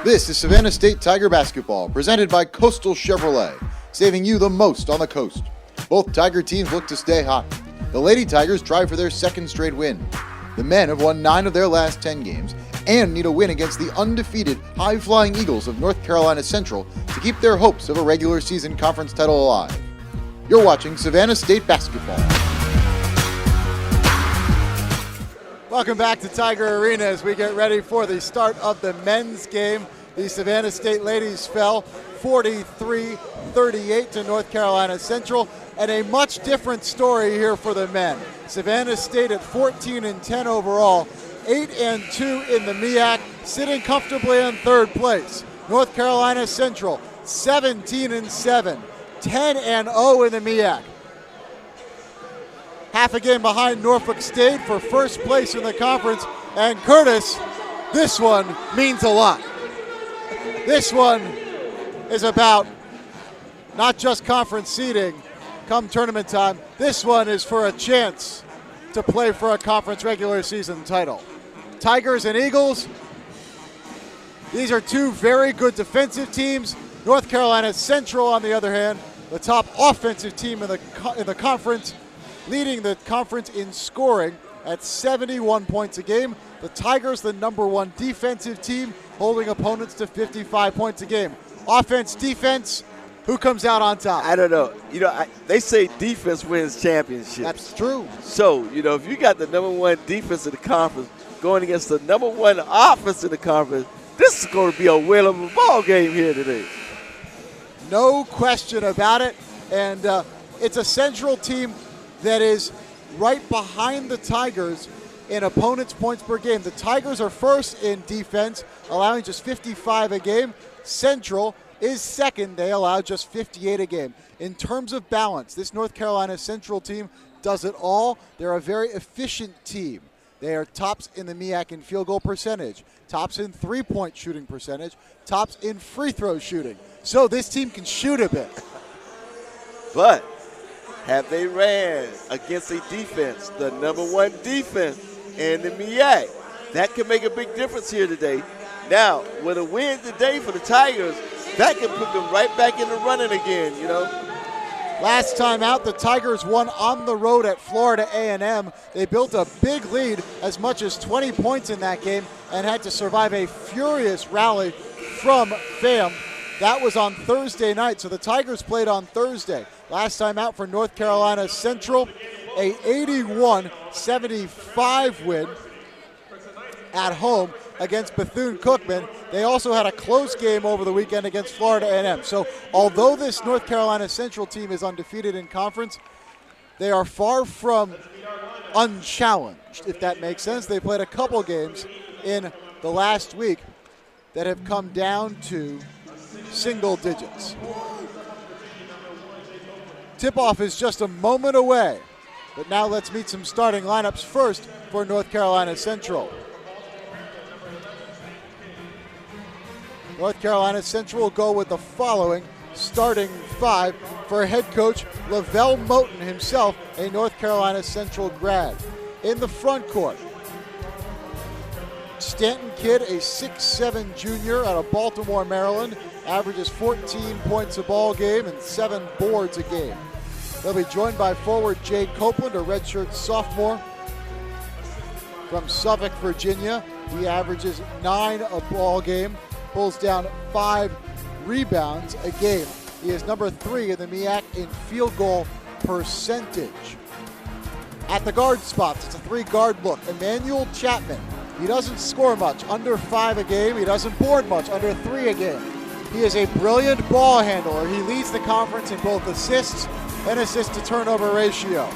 This is Savannah State Tiger Basketball, presented by Coastal Chevrolet, saving you the most on the coast. Both Tiger teams look to stay hot. The Lady Tigers try for their second straight win. The men have won 9 of their last 10 games and need a win against the undefeated, high-flying Eagles of North Carolina Central to keep their hopes of a regular season conference title alive. You're watching Savannah State Basketball. Welcome back to Tiger Arena as we get ready for the start of the men's game. The Savannah State ladies fell 43-38 to North Carolina Central, and a much different story here for the men. Savannah State at 14-10 overall, 8-2 in the MEAC, sitting comfortably in third place. North Carolina Central 17-7, 10-0 in the MEAC. Half a game behind Norfolk State for first place in the conference, and Curtis, this one means a lot. This one is about not just conference seeding come tournament time. This one is for a chance to play for a conference regular season title. Tigers and Eagles, these are two very good defensive teams. North Carolina Central, on the other hand, the top offensive team in the conference, leading the conference in scoring at 71 points a game. The Tigers, the number one defensive team, holding opponents to 55 points a game. Offense, defense, who comes out on top? I don't know. They say defense wins championships. That's true. So, if you got the number one defense in the conference going against the number one offense in the conference, this is going to be a winnable ball game here today. No question about it. And it's a Central team that is right behind the Tigers in opponents' points per game. The Tigers are first in defense, allowing just 55 a game. Central is second. They allow just 58 a game. In terms of balance, this North Carolina Central team does it all. They're a very efficient team. They are tops in the MEAC in field goal percentage, tops in three-point shooting percentage, tops in free throw shooting. So this team can shoot a bit. But have they ran against a defense, the number one defense in the MEAC? That can make a big difference here today. Now, with a win today for the Tigers, that can put them right back in the running again, Last time out, the Tigers won on the road at Florida A&M. They built a big lead, as much as 20 points in that game, and had to survive a furious rally from FAM. That was on Thursday night, so the Tigers played on Thursday. Last time out for North Carolina Central, a 81-75 win at home against Bethune-Cookman. They also had a close game over the weekend against Florida A&M. So although this North Carolina Central team is undefeated in conference, they are far from unchallenged, if that makes sense. They played a couple games in the last week that have come down to single digits. Tip-off is just a moment away, but now let's meet some starting lineups first for North Carolina Central. North Carolina Central will go with the following starting five for head coach Lavelle Moten himself, a North Carolina Central grad. In the front court, Stanton Kidd, a 6'7 junior out of Baltimore, Maryland, averages 14 points a ball game and 7 boards a game. They'll be joined by forward Jade Copeland, a redshirt sophomore from Suffolk, Virginia. He averages 9 a ball game, pulls down 5 rebounds a game. He is number 3 in the MEAC in field goal percentage. At the guard spots, it's a 3-guard look. Emmanuel Chapman. He doesn't score much, under 5 a game. He doesn't board much, under 3 a game. He is a brilliant ball handler. He leads the conference in both assists and assist-to-turnover ratio.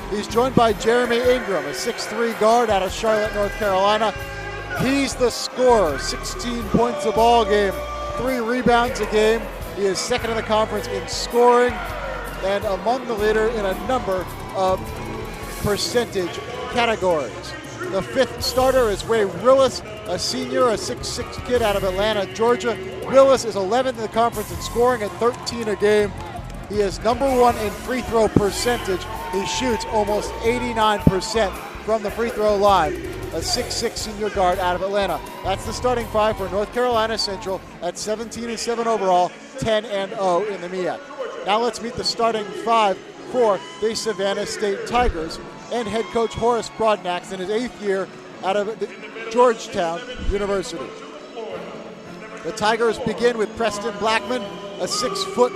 He's joined by Jeremy Ingram, a 6'3 guard out of Charlotte, North Carolina. He's the scorer, 16 points a ball game, 3 rebounds a game. He is second in the conference in scoring and among the leader in a number of percentage categories. The 5th starter is Ray Rillis, a senior, a 6'6 kid out of Atlanta, Georgia. Rillis is 11th in the conference in scoring at 13 a game. He is number 1 in free throw percentage. He shoots almost 89% from the free throw line. a 6'6 senior guard out of Atlanta. That's the starting five for North Carolina Central at 17-7 overall, 10-0 in the MEAC. Now let's meet the starting five for the Savannah State Tigers and head coach Horace Broadnax in his 8th year out of Georgetown University. The Tigers begin with Preston Blackman, a 6-foot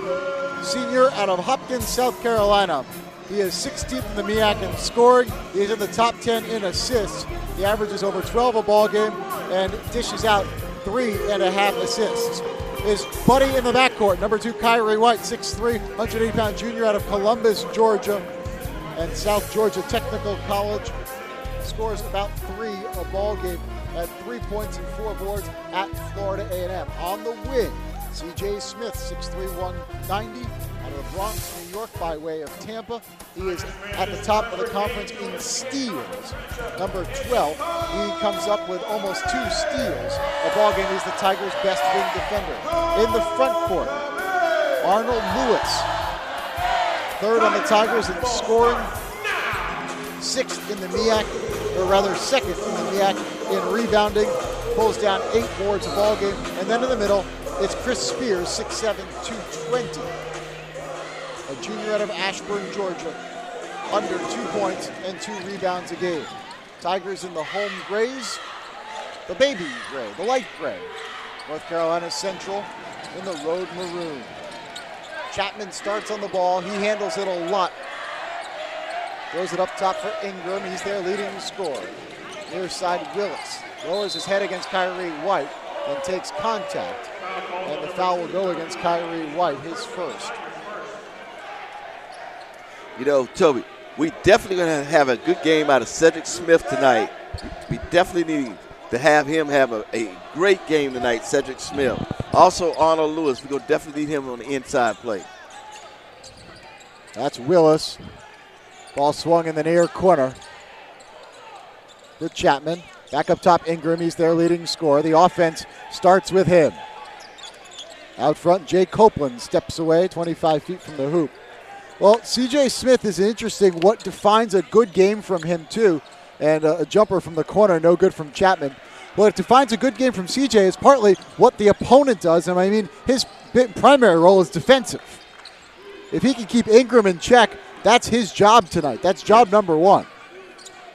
senior out of Hopkins, South Carolina. He is 16th in the MEAC in scoring. He's in the top 10 in assists. He averages over 12 a ball game and dishes out 3.5 assists. His buddy in the backcourt, number 2 Kyrie White, 6'3", 180-pound junior out of Columbus, Georgia, and South Georgia Technical College. Scores about 3 a ball game at 3 points and 4 boards at Florida A&M. On the wing, C.J. Smith, 6'3", 190, out of the Bronx, New York, by way of Tampa. He is at the top of the conference in steals. Number 12, he comes up with almost 2 steals a ball game. He's the Tigers' best wing defender. In the front court, Arnold Lewis, 3rd on the Tigers in scoring, 6th in the MEAC, or rather 2nd in the MEAC in rebounding, pulls down 8 boards a ball game. And then in the middle, it's Chris Spears, 6'7", 220. A junior out of Ashburn, Georgia, under 2 points and 2 rebounds a game. Tigers in the home grays, the baby gray, the light gray. North Carolina Central in the road maroon. Chapman starts on the ball. He handles it a lot. Throws it up top for Ingram. He's there leading the score. Near side, Willis lowers his head against Kyrie White and takes contact. And the foul will go against Kyrie White, his first. You know, Toby, we definitely going to have a good game out of Cedric Smith tonight. We definitely need to have him have a great game tonight, Cedric Smith. Also, Arnold Lewis, we're going to definitely need him on the inside play. That's Willis. Ball swung in the near corner with Chapman. Back up top, Ingram. He's their leading scorer. The offense starts with him. Out front, Jay Copeland steps away 25 feet from the hoop. Well, C.J. Smith is interesting. What defines a good game from him, too, and a jumper from the corner, no good from Chapman. What defines a good game from C.J. is partly what the opponent does, and I mean, his primary role is defensive. If he can keep Ingram in check, that's his job tonight. That's job number 1.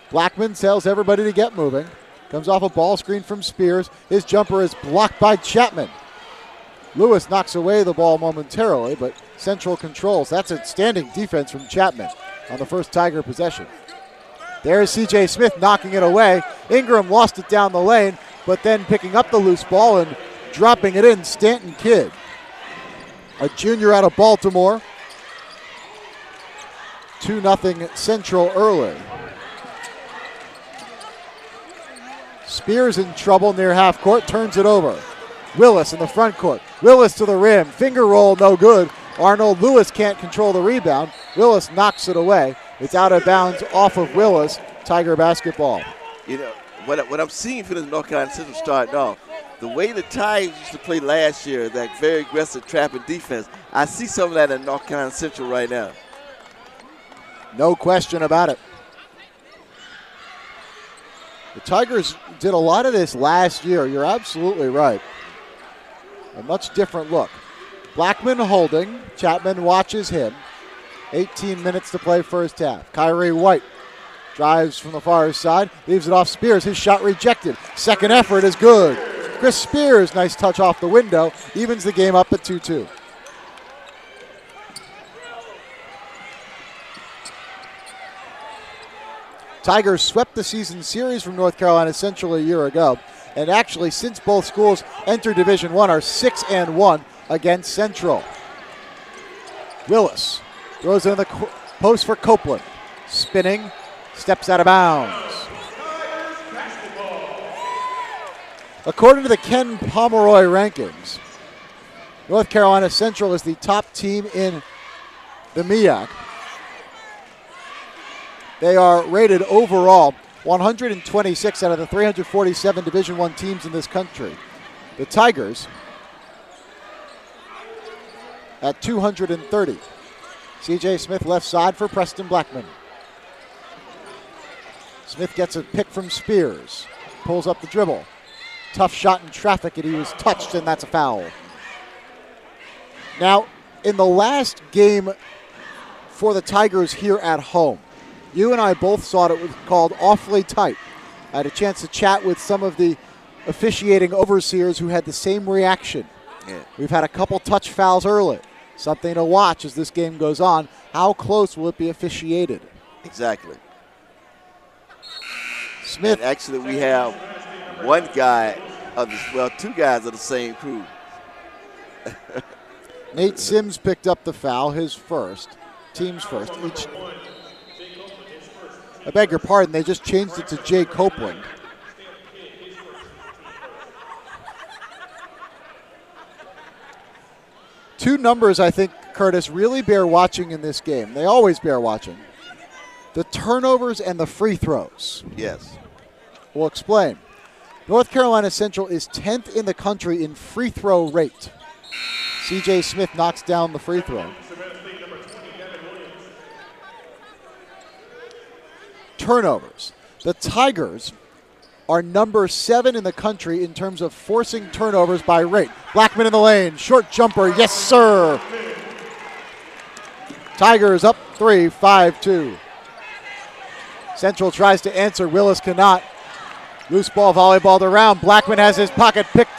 Blackman tells everybody to get moving. Comes off a ball screen from Spears. His jumper is blocked by Chapman. Lewis knocks away the ball momentarily, but Central controls. That's outstanding defense from Chapman on the first Tiger possession. There's C.J. Smith knocking it away. Ingram lost it down the lane, but then picking up the loose ball and dropping it in, Stanton Kidd, a junior out of Baltimore. 2-0 Central early. Spears in trouble near half court, turns it over. Willis in the front court. Willis to the rim. Finger roll, no good. Arnold Lewis can't control the rebound. Willis knocks it away. It's out of bounds off of Willis. Tiger basketball. You know, what I'm seeing for this North Carolina Central starting off, the way the Tigers used to play last year, that very aggressive trapping defense, I see some of that in North Carolina Central right now. No question about it. The Tigers did a lot of this last year. You're absolutely right. A much different look. Blackman holding. Chapman watches him. 18 minutes to play first half. Kyrie White drives from the far side. Leaves it off Spears. His shot rejected. Second effort is good. Chris Spears, nice touch off the window. Evens the game up at 2-2. Tigers swept the season series from North Carolina Central a year ago. And actually, since both schools entered Division I, are 6-1 against Central. Willis throws it in the post for Copeland. Spinning, steps out of bounds. According to the Ken Pomeroy rankings, North Carolina Central is the top team in the MEAC. They are rated overall 126 out of the 347 Division I teams in this country. The Tigers at 230. C.J. Smith left side for Preston Blackman. Smith gets a pick from Spears. Pulls up the dribble. Tough shot in traffic, and he was touched, and that's a foul. Now, in the last game for the Tigers here at home, you and I both thought it was called awfully tight. I had a chance to chat with some of the officiating overseers who had the same reaction. Yeah. We've had a couple touch fouls early. Something to watch as this game goes on. How close will it be officiated? Exactly. Smith. And actually, we have one guy two guys of the same crew. Nate Sims picked up the foul, his first, team's first. I beg your pardon, they just changed it to Jay Copeland. Two numbers I think, Curtis, really bear watching in this game. They always bear watching. The turnovers and the free throws. Yes. We'll explain. North Carolina Central is 10th in the country in free throw rate. C.J. Smith knocks down the free throw. Turnovers. The Tigers are number 7 in the country in terms of forcing turnovers by rate. Blackman in the lane. Short jumper. Yes, sir. Tigers up 3, 5-2. Central tries to answer. Willis cannot. Loose ball volleyballed around. Blackman has his pocket picked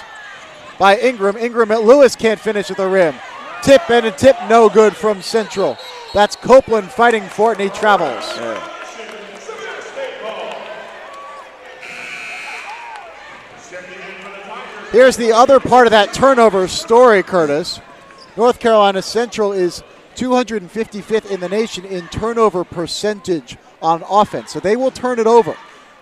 by Ingram. Ingram at Lewis can't finish at the rim. Tip and a tip no good from Central. That's Copeland fighting for it, and he travels. Yeah. Here's the other part of that turnover story, Curtis. North Carolina Central is 255th in the nation in turnover percentage on offense, so they will turn it over.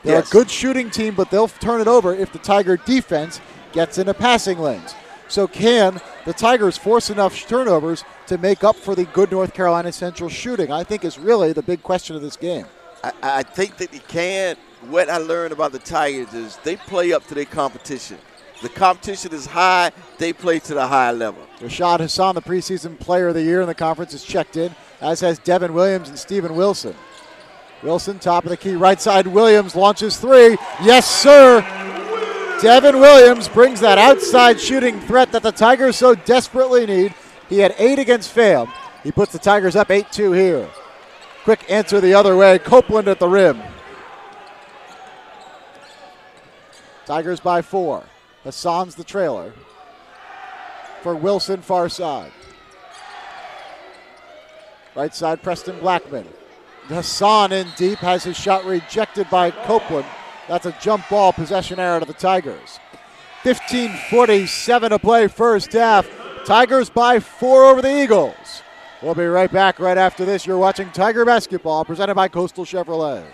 They're a good shooting team, but they'll turn it over if the Tiger defense gets into passing lanes. So can the Tigers force enough turnovers to make up for the good North Carolina Central shooting? I think is really the big question of this game. I think that they can. What I learned about the Tigers is they play up to their competition. The competition is high, they play to the high level. Rashad Hassan, the preseason player of the year in the conference, is checked in, as has Devin Williams and Steven Wilson. Wilson, top of the key, right side. Williams launches 3. Yes, sir. Devin Williams brings that outside shooting threat that the Tigers so desperately need. He had 8 against Fayette. He puts the Tigers up 8-2 here. Quick answer the other way. Copeland at the rim. Tigers by 4. Hassan's the trailer. For Wilson, far side. Right side, Preston Blackman. Hassan in deep, has his shot rejected by Copeland. That's a jump ball, possession error to the Tigers. 15:47 to play first half. Tigers by 4 over the Eagles. We'll be right back right after this. You're watching Tiger Basketball, presented by Coastal Chevrolet.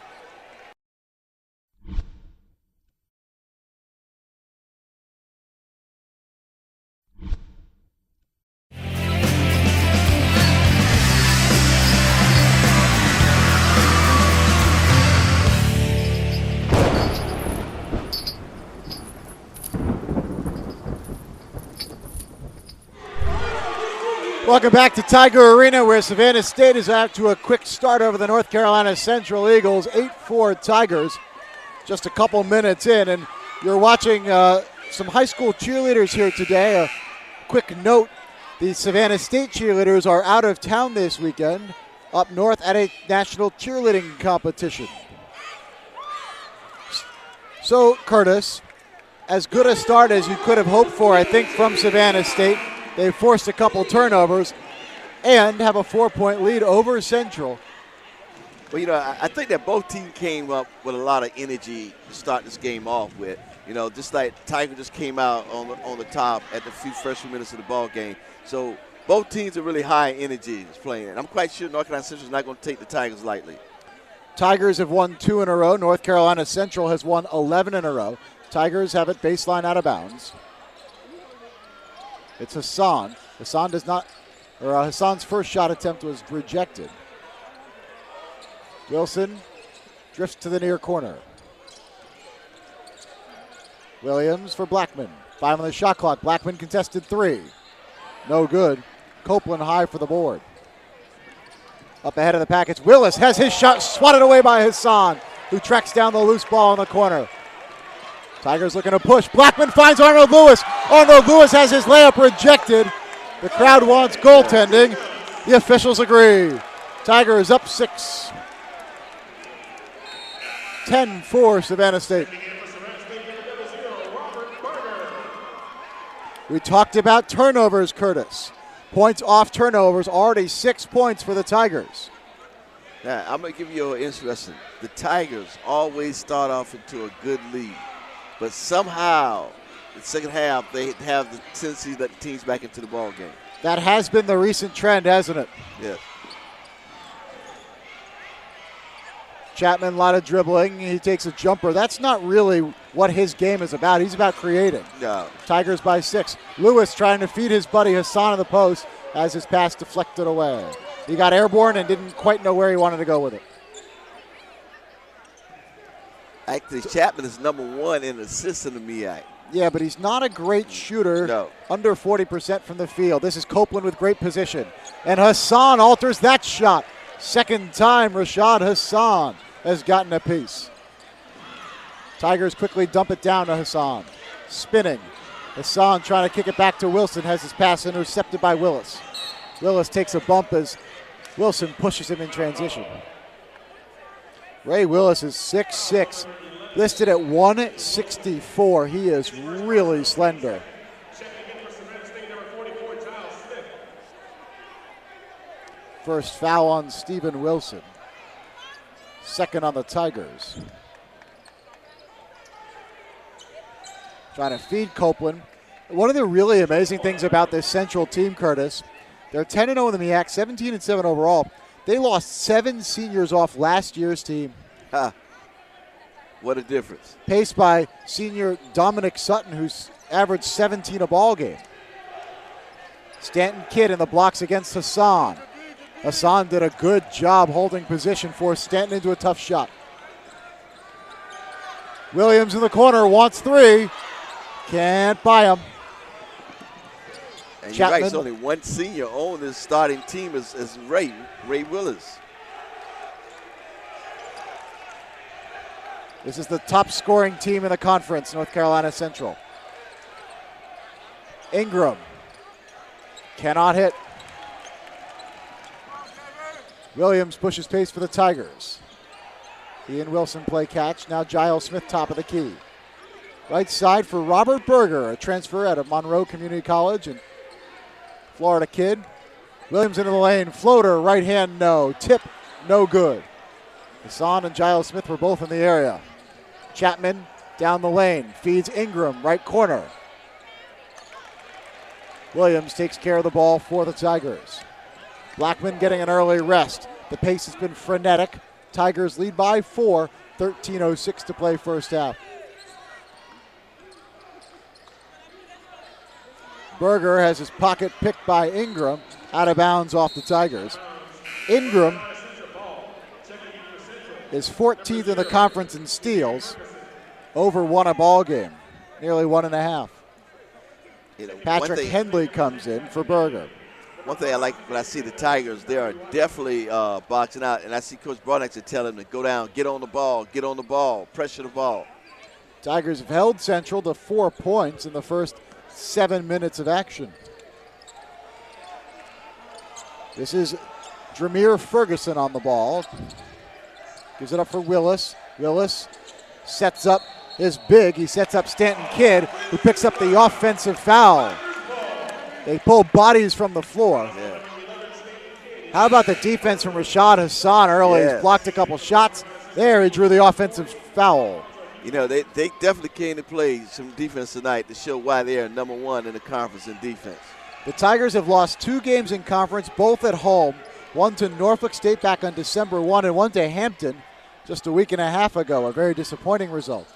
Welcome back to Tiger Arena, where Savannah State is out to a quick start over the North Carolina Central Eagles. 8-4 Tigers, just a couple minutes in. And you're watching some high school cheerleaders here today. A quick note, the Savannah State cheerleaders are out of town this weekend, up north at a national cheerleading competition. So, Curtis, as good a start as you could have hoped for, I think, from Savannah State. They forced a couple turnovers and have a 4-point lead over Central. Well, you know, I think that both teams came up with a lot of energy to start this game off with. You know, just like Tiger just came out on the top at the first few minutes of the ball game. So both teams are really high energy playing. And I'm quite sure North Carolina Central is not going to take the Tigers lightly. Tigers have won 2 in a row. North Carolina Central has won 11 in a row. Tigers have it baseline out of bounds. It's Hassan. Hassan's first shot attempt was rejected. Wilson drifts to the near corner. Williams for Blackman. 5 on the shot clock. Blackman contested 3. No good. Copeland high for the board. Up ahead of the package. Willis has his shot swatted away by Hassan. who tracks down the loose ball in the corner. Tigers looking to push. Blackman finds Arnold Lewis. Arnold Lewis has his layup rejected. The crowd wants goaltending. The officials agree. Tigers up 6. 10 for Savannah State. We talked about turnovers, Curtis. Points off turnovers, already 6 points for the Tigers. Now, I'm going to give you an interesting. The Tigers always start off into a good lead, but somehow, the second half, they have the tendency to let teams back into the ball game. That has been the recent trend, hasn't it? Yes. Chapman, a lot of dribbling. He takes a jumper. That's not really what his game is about. He's about creating. No. Tigers by 6. Lewis trying to feed his buddy Hassan in the post as his pass deflected away. He got airborne and didn't quite know where he wanted to go with it. Actually, Chapman is number 1 in assists in the MEAC. Yeah, but he's not a great shooter. No. Under 40% from the field. This is Copeland with great position. And Hassan alters that shot. Second time Rashad Hassan has gotten a piece. Tigers quickly dump it down to Hassan. Spinning. Hassan trying to kick it back to Wilson. Has his pass intercepted by Willis. Willis takes a bump as Wilson pushes him in transition. Ray Willis is 6'6", listed at 164. He is really slender. First foul on Stephen Wilson. Second on the Tigers. Trying to feed Copeland. One of the really amazing things about this Central team, Curtis, they're 10-0 in the MEAC, 17-7 overall. They lost 7 seniors off last year's team. What a difference. Paced by senior Dominic Sutton, who's averaged 17 a ball game. Stanton Kidd in the blocks against Hassan. Hassan did a good job holding position, forced Stanton into a tough shot. Williams in the corner, wants 3. Can't buy him. And you're right, it's only one senior on this starting team is Ray Willis. This is the top scoring team in the conference, North Carolina Central. Ingram cannot hit. Williams pushes pace for the Tigers. He and Wilson play catch. Now Giles Smith top of the key. Right side for Robert Berger, a transfer out of Monroe Community College and Florida kid. Williams into the lane. Floater, right hand, no. Tip, no good. Hassan and Giles Smith were both in the area. Chapman down the lane. Feeds Ingram, right corner. Williams takes care of the ball for the Tigers. Blackman getting an early rest. The pace has been frenetic. Tigers lead by 4. 13:06 to play first half. Berger has his pocket picked by Ingram. Out of bounds off the Tigers. Ingram is 14th in the conference in steals. Over 1 a ball game. Nearly 1.5. Patrick Henley comes in for Berger. One thing I like when I see the Tigers, they are definitely boxing out, and I see Coach Barnack tell them to go down, get on the ball, pressure the ball. Tigers have held Central to 4 points in the first 7 minutes of action. This is Dramere Ferguson on the ball. Gives it up for Willis. Willis sets up his big. He sets up Stanton Kidd, who picks up the offensive foul. They pull bodies from the floor. Yeah. How about the defense from Rashad Hassan early? Yes. He's blocked a couple shots. There, he drew the offensive foul. You know, they definitely came to play some defense tonight to show why they are number 1 in the conference in defense. The Tigers have lost 2 games in conference, both at home. One to Norfolk State back on December 1 and one to Hampton just a week and a half ago. A very disappointing result.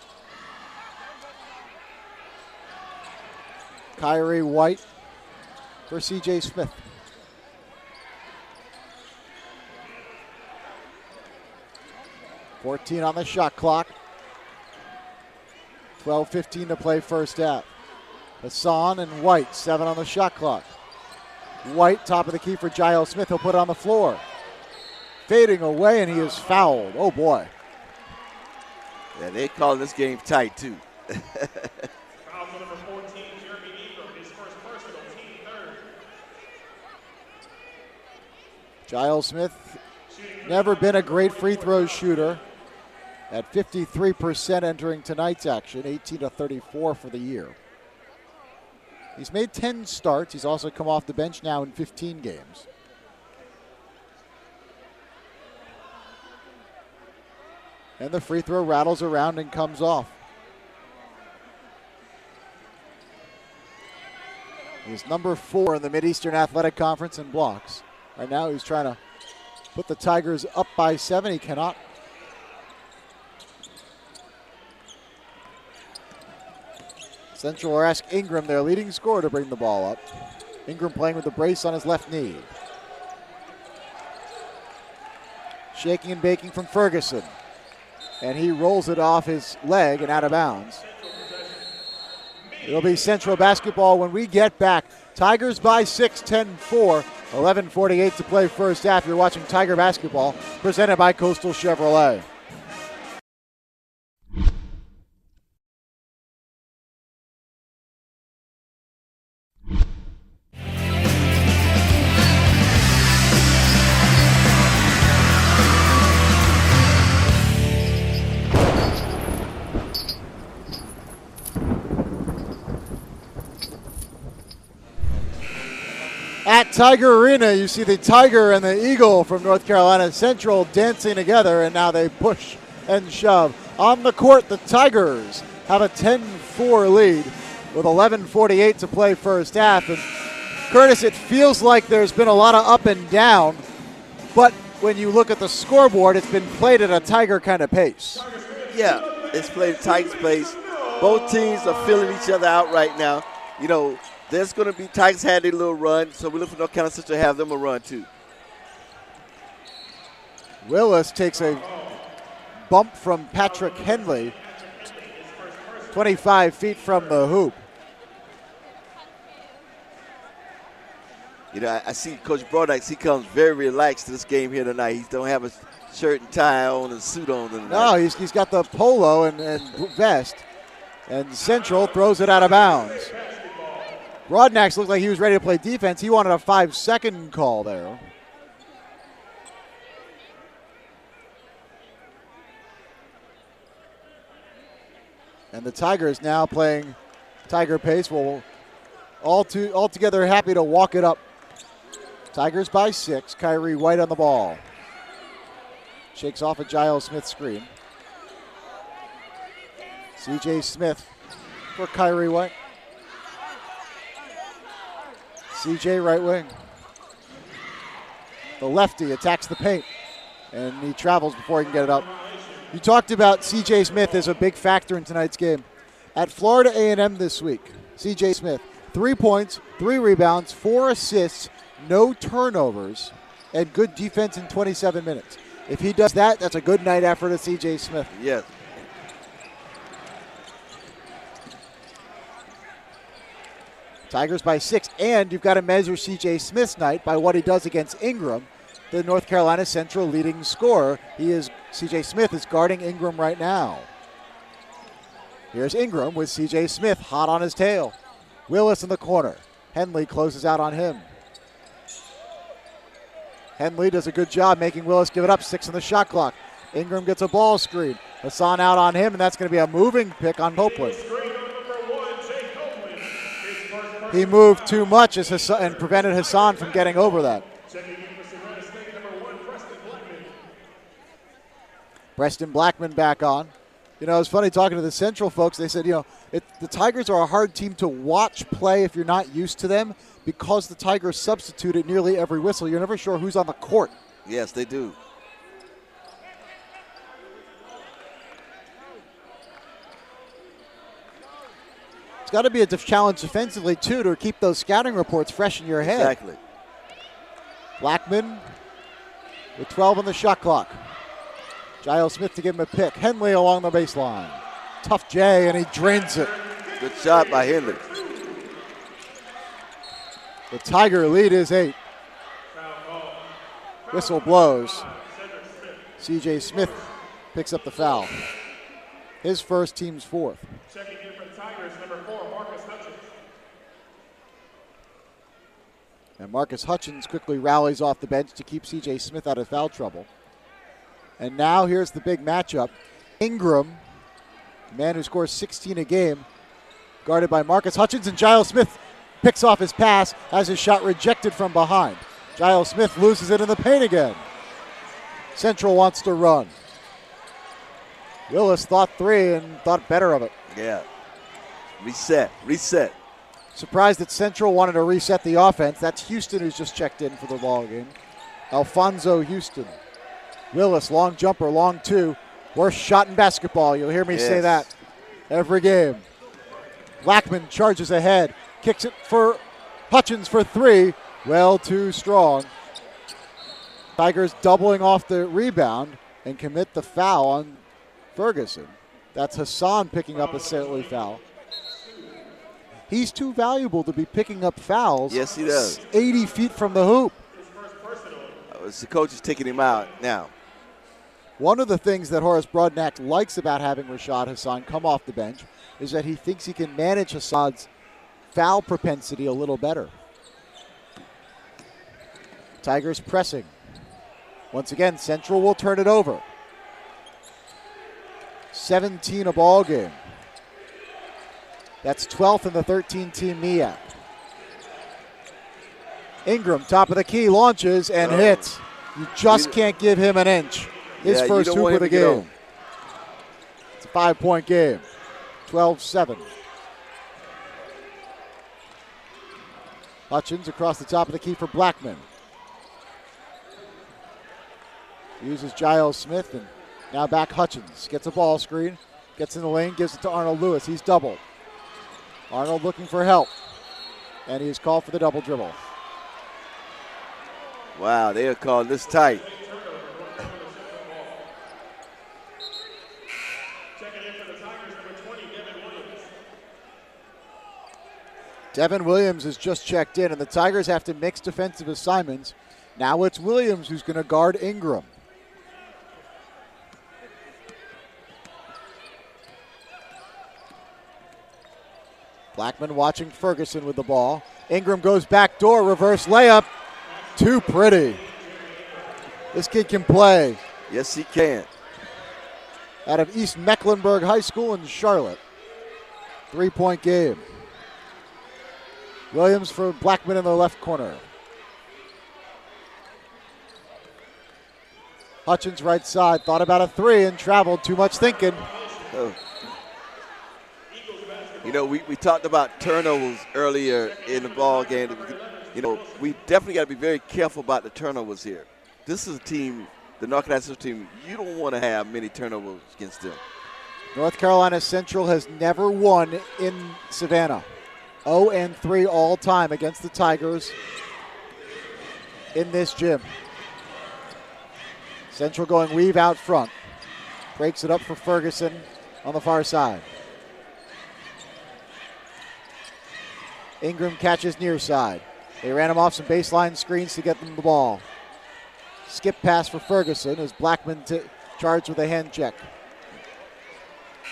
Kyrie White for C.J. Smith. .14 on the shot clock. 12:15 to play first half. Hassan and White, 7 on the shot clock. White, top of the key for Giles Smith. He'll put it on the floor. Fading away, and he is fouled. Oh, boy. Yeah, they're calling this game tight, too. Giles Smith, never been a great free throw shooter. At 53% entering tonight's action, 18-34 for the year. He's made 10 starts. He's also come off the bench now in 15 games. And the free throw rattles around and comes off. He's number 4 in the Mid-Eastern Athletic Conference in blocks. Right now he's trying to put the Tigers up by 7. He cannot. Central will ask Ingram, their leading scorer, to bring the ball up. Ingram playing with the brace on his left knee. Shaking and baking from Ferguson. And he rolls it off his leg and out of bounds. It'll be Central basketball when we get back. Tigers by 6, 10-4, 11:48 to play first half. You're watching Tiger basketball, presented by Coastal Chevrolet. At Tiger Arena, you see the Tiger and the Eagle from North Carolina Central dancing together, and now they push and shove. On the court, the Tigers have a 10-4 lead with 11:48 to play first half. And Curtis, it feels like there's been a lot of up and down, but when you look at the scoreboard, it's been played at a Tiger kind of pace. Yeah, it's played at Tigers' pace. Both teams are filling each other out right now. You know, there's going to be, Tigers had their little run, so we look for North Carolina Central to have them a run too. Willis takes a bump from Patrick Henley, 25 feet from the hoop. You know, I see Coach Brodax, he comes very relaxed to this game here tonight. He don't have a shirt and tie on and suit on tonight. No, he's got the polo and vest, and Central throws it out of bounds. Broadnax looked like he was ready to play defense. He wanted a 5-second call there. And the Tigers now playing Tiger pace. Will all together happy to walk it up. Tigers by 6. Kyrie White on the ball. Shakes off a Giles Smith screen. C.J. Smith for Kyrie White. C.J. right wing. The lefty attacks the paint, and he travels before he can get it up. You talked about C.J. Smith as a big factor in tonight's game. At Florida A&M this week, C.J. Smith, 3 points, 3 rebounds, 4 assists, no turnovers, and good defense in 27 minutes. If he does that, that's a good night effort of C.J. Smith. Yes. Tigers by 6, and you've got to measure C.J. Smith's night by what he does against Ingram, the North Carolina Central leading scorer. C.J. Smith is guarding Ingram right now. Here's Ingram with C.J. Smith hot on his tail. Willis in the corner. Henley closes out on him. Henley does a good job making Willis give it up. 6 on the shot clock. Ingram gets a ball screen. Hassan out on him, and that's going to be a moving pick on Copeland. He moved too much and prevented Hassan from getting over that. Preston Blackman back on. You know, it was funny talking to the Central folks. They said, the Tigers are a hard team to watch play if you're not used to them because the Tigers substitute at nearly every whistle. You're never sure who's on the court. Yes, they do. It's got to be a challenge defensively, too, to keep those scouting reports fresh in your head. Exactly. Blackman with 12 on the shot clock. Giles Smith to give him a pick. Henley along the baseline. Tough J, and he drains it. Good shot by Henley. The Tiger lead is 8. Whistle blows. C.J. Smith picks up the foul. his first, team's fourth. Checking in for the Tigers, number 4, Marcus Hutchins. And Marcus Hutchins quickly rallies off the bench to keep C.J. Smith out of foul trouble. And now here's the big matchup. Ingram, the man who scores 16 a game, guarded by Marcus Hutchins, and Giles Smith picks off his pass, has his shot rejected from behind. Giles Smith loses it in the paint again. Central wants to run. Willis thought 3 and thought better of it. Yeah. Reset. Surprised that Central wanted to reset the offense. That's Houston, who's just checked in for the ball game. Alfonso Houston. Willis, long jumper, long 2. Worst shot in basketball. You'll hear me say that every game. Blackman charges ahead. Kicks it for Hutchins for 3. Well, too strong. Tigers doubling off the rebound and commit the foul on Ferguson. That's Hassan picking up a silly foul. He's too valuable to be picking up fouls. Yes, he does. 80 feet from the hoop. The coach is taking him out now. One of the things that Horace Broadnax likes about having Rashad Hassan come off the bench is that he thinks he can manage Hassan's foul propensity a little better. Tigers pressing. Once again, Central will turn it over. 17 a ball game. That's 12th in the 13-team MEAC. Ingram, top of the key, launches and hits. You just can't give him an inch. His first hoop of the game. It's a 5-point game. 12-7. Hutchins across the top of the key for Blackman. Uses Giles Smith, and now back Hutchins. Gets a ball screen, gets in the lane, gives it to Arnold Lewis. He's doubled. Arnold looking for help, and he is called for the double dribble. Wow, they are calling this tight. Devin Williams has just checked in, and the Tigers have to mix defensive assignments. Now it's Williams who's going to guard Ingram. Blackman watching Ferguson with the ball. Ingram goes back door, reverse layup. Too pretty. This kid can play. Yes, he can. Out of East Mecklenburg High School in Charlotte. 3-point game. Williams for Blackman in the left corner. Hutchins right side, thought about a 3 and traveled, too much thinking. Oh. You know, we talked about turnovers earlier in the ball game. You know, we definitely got to be very careful about the turnovers here. This is a team, the North Carolina Central team, you don't want to have many turnovers against them. North Carolina Central has never won in Savannah. 0-3 all time against the Tigers in this gym. Central going weave out front. Breaks it up for Ferguson on the far side. Ingram catches near side. They ran him off some baseline screens to get them the ball. Skip pass for Ferguson as Blackman charged with a hand check.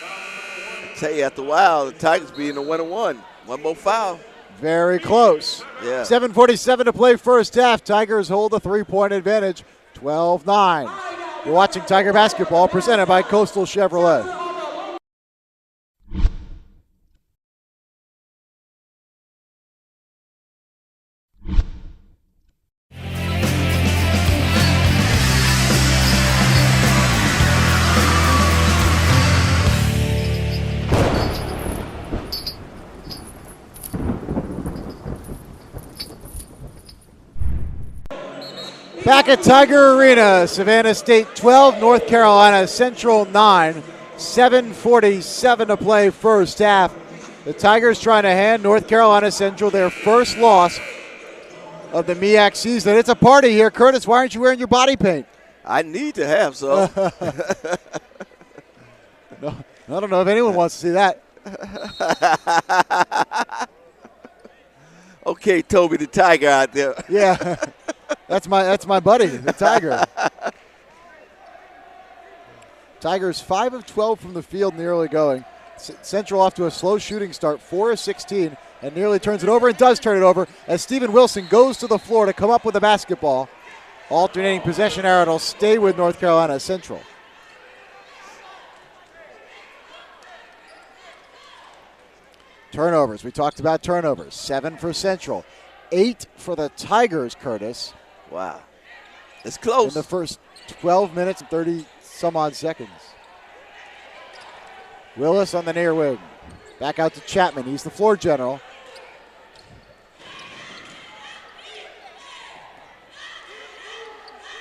I tell you, after a while, the Tigers be in the 1-1. One more foul. Very close. Yeah. 7:47 to play first half. Tigers hold a 3-point advantage. 12-9. You're watching Tiger Basketball presented by Coastal Chevrolet. Back at Tiger Arena, Savannah State 12, North Carolina Central 9. 7:47 to play first half. The Tigers trying to hand North Carolina Central their first loss of the MEAC season. It's a party here. Curtis, why aren't you wearing your body paint? I need to have some. No, I don't know if anyone wants to see that. Okay, Toby the Tiger out there. Yeah. That's my buddy, the Tiger. Tigers 5 of 12 from the field in the early going. Central off to a slow shooting start, 4 of 16, and nearly turns it over and does turn it over as Stephen Wilson goes to the floor to come up with the basketball. Alternating possession arrow, it'll stay with North Carolina Central. Turnovers, we talked about turnovers. 7 for Central, 8 for the Tigers, Curtis. Wow. It's close. In the first 12 minutes and 30 some odd seconds. Willis on the near wing. Back out to Chapman. He's the floor general.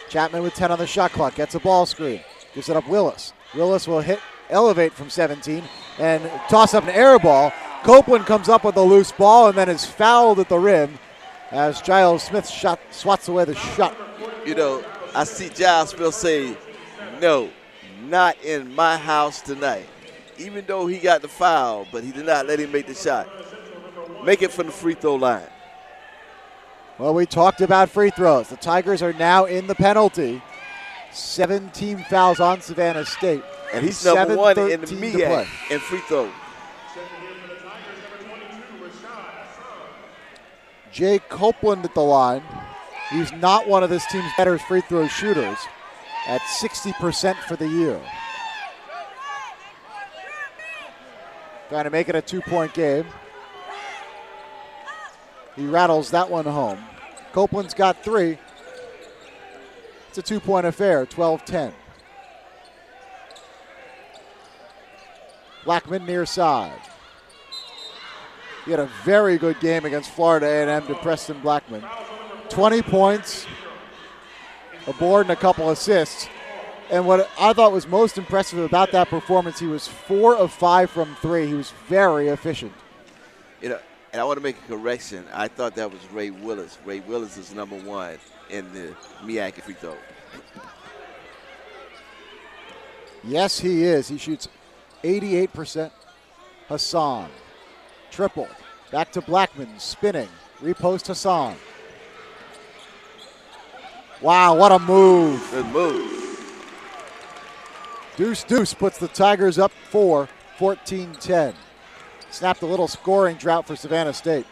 Chapman with 10 on the shot clock. Gets a ball screen. Gives it up Willis. Willis will elevate from 17 and toss up an air ball. Copeland comes up with a loose ball and then is fouled at the rim as Giles Smith swats away the shot. You know, I see Giles Smith say, no, not in my house tonight. Even though he got the foul, but he did not let him make the shot. Make it from the free throw line. Well, we talked about free throws. The Tigers are now in the penalty. 7 team fouls on Savannah State. And he's number 1 in the MEAC in free throws. Jay Copeland at the line. He's not one of this team's better free throw shooters at 60% for the year. Trying to make it a 2-point game. He rattles that one home. Copeland's got 3. It's a 2-point affair, 12-10. Blackman near side. He had a very good game against Florida A&M to Preston Blackman. 20 points, a board, and a couple assists. And what I thought was most impressive about that performance, he was 4 of 5 from 3. He was very efficient. You know, and I want to make a correction. I thought that was Ray Willis. Ray Willis is number 1 in the MEAC free throw. Yes, he is. He shoots 88%. Hassan, triple. Back to Blackman, spinning. Repost Hassan. Wow, what a move. Good move. Deuce puts the Tigers up 4, 14-10. Snapped a little scoring drought for Savannah State.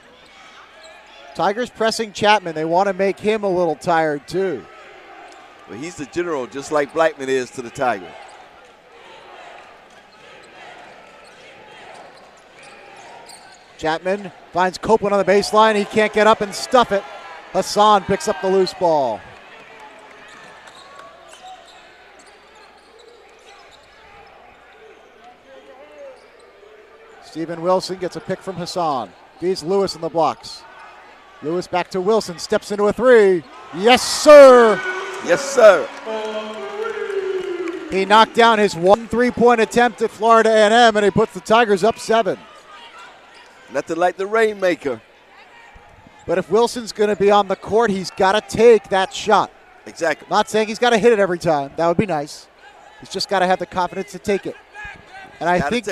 Tigers pressing Chapman. They want to make him a little tired too. Well, he's the general just like Blackman is to the Tigers. Chapman finds Copeland on the baseline. He can't get up and stuff it. Hassan picks up the loose ball. Stephen Wilson gets a pick from Hassan. Beats Lewis in the blocks. Lewis back to Wilson. Steps into a 3. Yes, sir. Yes, sir. He knocked down his 1 3-point attempt at Florida A&M, and he puts the Tigers up 7. Nothing like the Rainmaker. But if Wilson's going to be on the court, he's got to take that shot. Exactly. Not saying he's got to hit it every time. That would be nice. He's just got to have the confidence to take it. And I think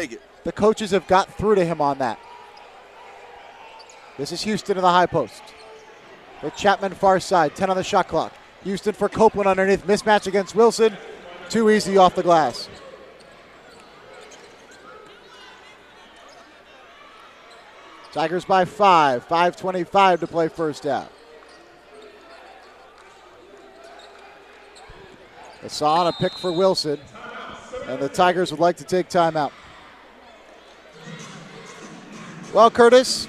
the coaches have got through to him on that. This is Houston in the high post. For Chapman far side, 10 on the shot clock. Houston for Copeland underneath. Mismatch against Wilson. Too easy off the glass. Tigers by 5. 5:25 to play first half. Hassan, a pick for Wilson. And the Tigers would like to take timeout. Well, Curtis,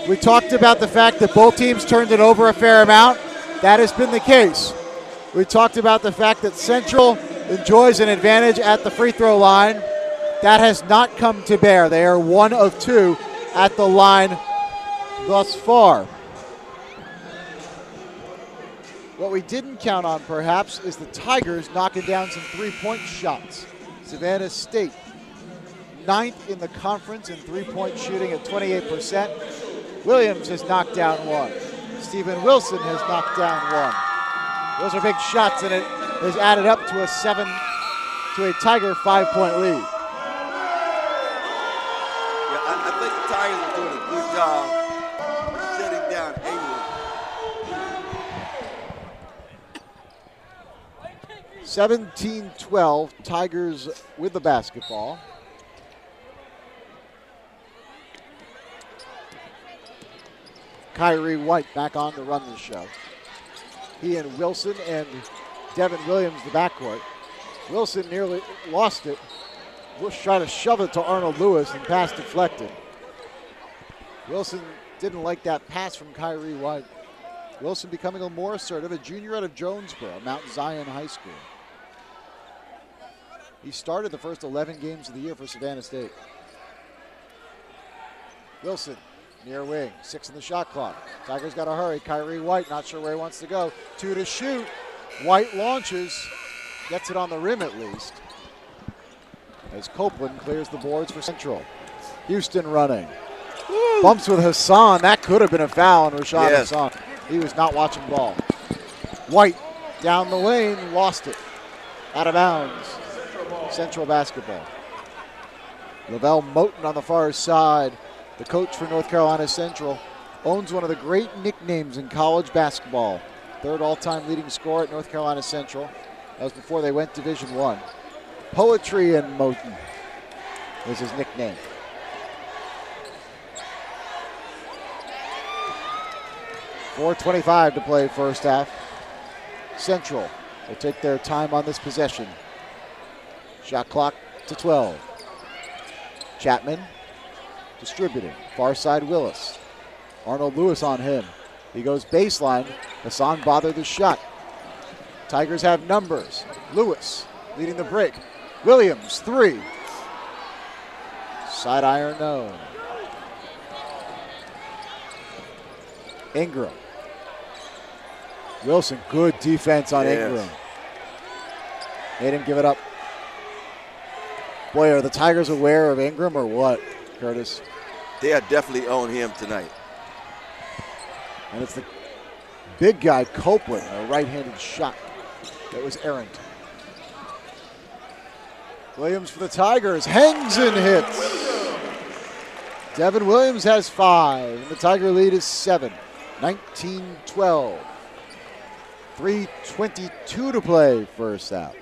we talked about the fact that both teams turned it over a fair amount. That has been the case. We talked about the fact that Central enjoys an advantage at the free throw line. That has not come to bear. They are 1 of 2 at the line thus far. What we didn't count on, perhaps, is the Tigers knocking down some three-point shots. Savannah State, 9th in the conference in three-point shooting at 28%. Williams has knocked down 1. Stephen Wilson has knocked down 1. Those are big shots, and it has added up to a Tiger 5-point lead. Yeah, I think the Tigers are doing a good job shutting down England. 17-12, Tigers with the basketball. Kyrie White back on to run the show. He and Wilson and Devin Williams, the backcourt. Wilson nearly lost it. Bush tried to shove it to Arnold Lewis and pass deflected. Wilson didn't like that pass from Kyrie White. Wilson becoming a little more assertive, a junior out of Jonesboro, Mount Zion High School. He started the first 11 games of the year for Savannah State. Wilson, near wing, 6 in the shot clock. Tigers got to hurry. Kyrie White, not sure where he wants to go. 2 to shoot. White launches, gets it on the rim at least. As Copeland clears the boards for Central. Houston running. Woo. Bumps with Hassan. That could have been a foul on Rashad Hassan. He was not watching ball. White down the lane, lost it. Out of bounds. Central basketball. Lavelle Moten on the far side. The coach for North Carolina Central owns one of the great nicknames in college basketball. 3rd all-time leading scorer at North Carolina Central. That was before they went Division I. Poetry and Moten was his nickname. .425 to play first half. Central will take their time on this possession. Shot clock to 12. Chapman distributing. Far side Willis. Arnold Lewis on him. He goes baseline. Hassan bothered the shot. Tigers have numbers. Lewis leading the break. Williams, 3. Side iron, no. Ingram. Wilson, good defense on Ingram. Made him give it up. Boy, are the Tigers aware of Ingram or what, Curtis? They are definitely on him tonight. And it's the big guy, Copeland, a right-handed shot that was errant. Williams for the Tigers, hangs and hits. Devin Williams has 5, and the Tiger lead is 7. 19-12. 3:22 to play first half.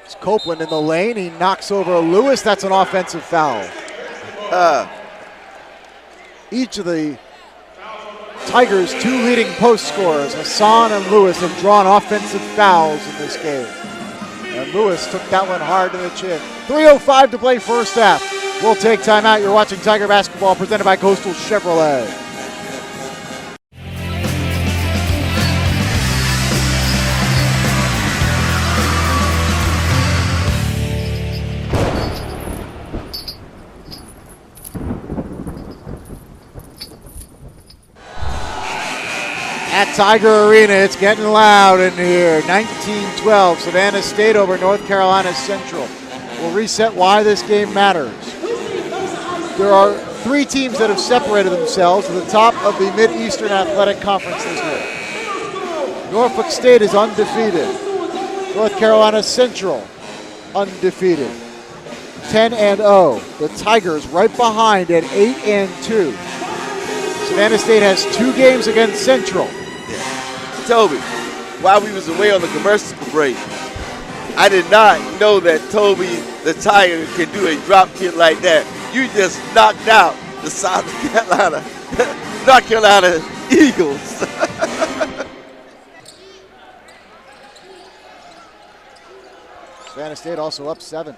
It's Copeland in the lane. He knocks over Lewis. That's an offensive foul. Each of the Tigers' 2 leading post scorers, Hassan and Lewis, have drawn offensive fouls in this game. And Lewis took that one hard to the chin. 3:05 to play first half. We'll take time out. You're watching Tiger Basketball presented by Coastal Chevrolet. At Tiger Arena, it's getting loud in here. 19-12, Savannah State over North Carolina Central. We'll reset why this game matters. There are 3 teams that have separated themselves to the top of the Mid-Eastern Athletic Conference this year. Norfolk State is undefeated. North Carolina Central, undefeated. 10-0. The Tigers right behind at 8-2. Savannah State has 2 games against Central. Toby, while we was away on the commercial break, I did not know that Toby the Tiger can do a drop kick like that. You just knocked out the South Carolina, North Carolina Eagles. Savannah State also up 7.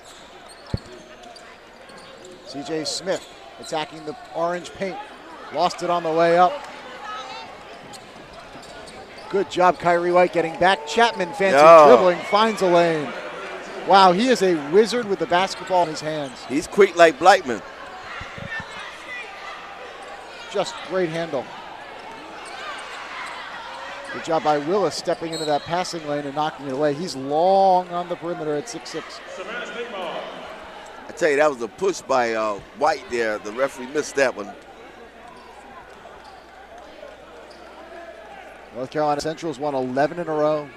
C.J. Smith attacking the orange paint. Lost it on the way up. Good job, Kyrie White getting back. Chapman, fancy dribbling, finds a lane. Wow, he is a wizard with the basketball in his hands. He's quick like Blackman. Just great handle. Good job by Willis stepping into that passing lane and knocking it away. He's long on the perimeter at 6'6". I tell you, that was a push by White there. The referee missed that one. North Carolina Central's won 11 in a row.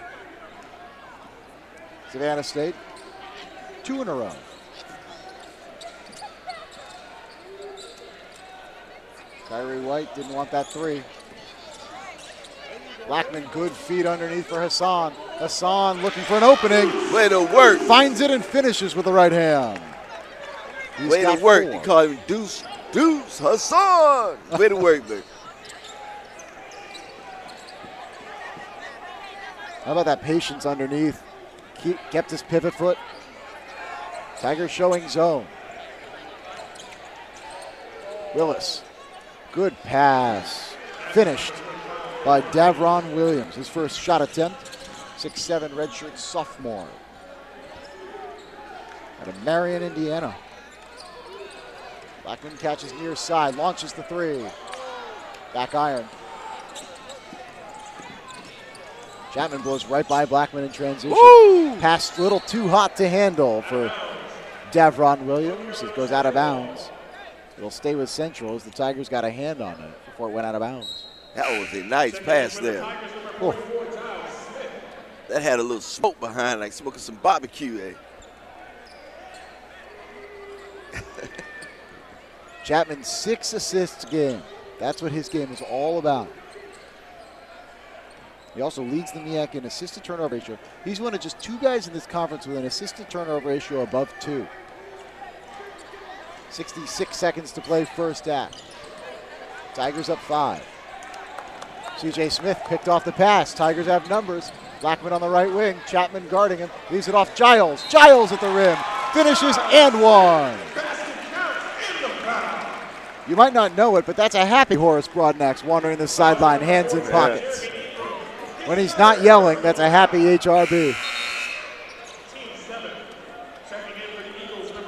Savannah State, 2 in a row. Kyrie White didn't want that three. Blackman, good feed underneath for Hassan. Hassan looking for an opening. Way to work. Finds it and finishes with the right hand. Way to work. You call him Deuce Hassan. Way to work, man. How about that patience underneath? Kept his pivot foot. Tigers showing zone. Willis. Good pass. Finished by Davron Williams. His first shot attempt. 6'7" redshirt sophomore. Out of Marion, Indiana. Blackman catches near side. Launches the three. Back iron. Chapman blows right by Blackman in transition. Woo! Pass a little too hot to handle for Davron Williams. It goes out of bounds. It'll stay with Central as the Tigers got a hand on it before it went out of bounds. That was a nice pass there. Oh. That had a little smoke behind, like smoking some barbecue, eh? Chapman, 6 assists a game. That's what his game is all about. He also leads the MEAC in assist-to-turnover ratio. He's one of just 2 guys in this conference with an assist-to-turnover ratio above 2. 66 seconds to play first half. Tigers up 5. C.J. Smith picked off the pass. Tigers have numbers. Blackman on the right wing. Chapman guarding him. Leaves it off Giles. Giles at the rim. Finishes and one. You might not know it, but that's a happy Horace Broadnax wandering the sideline, hands in pockets. When he's not yelling, that's a happy HRB.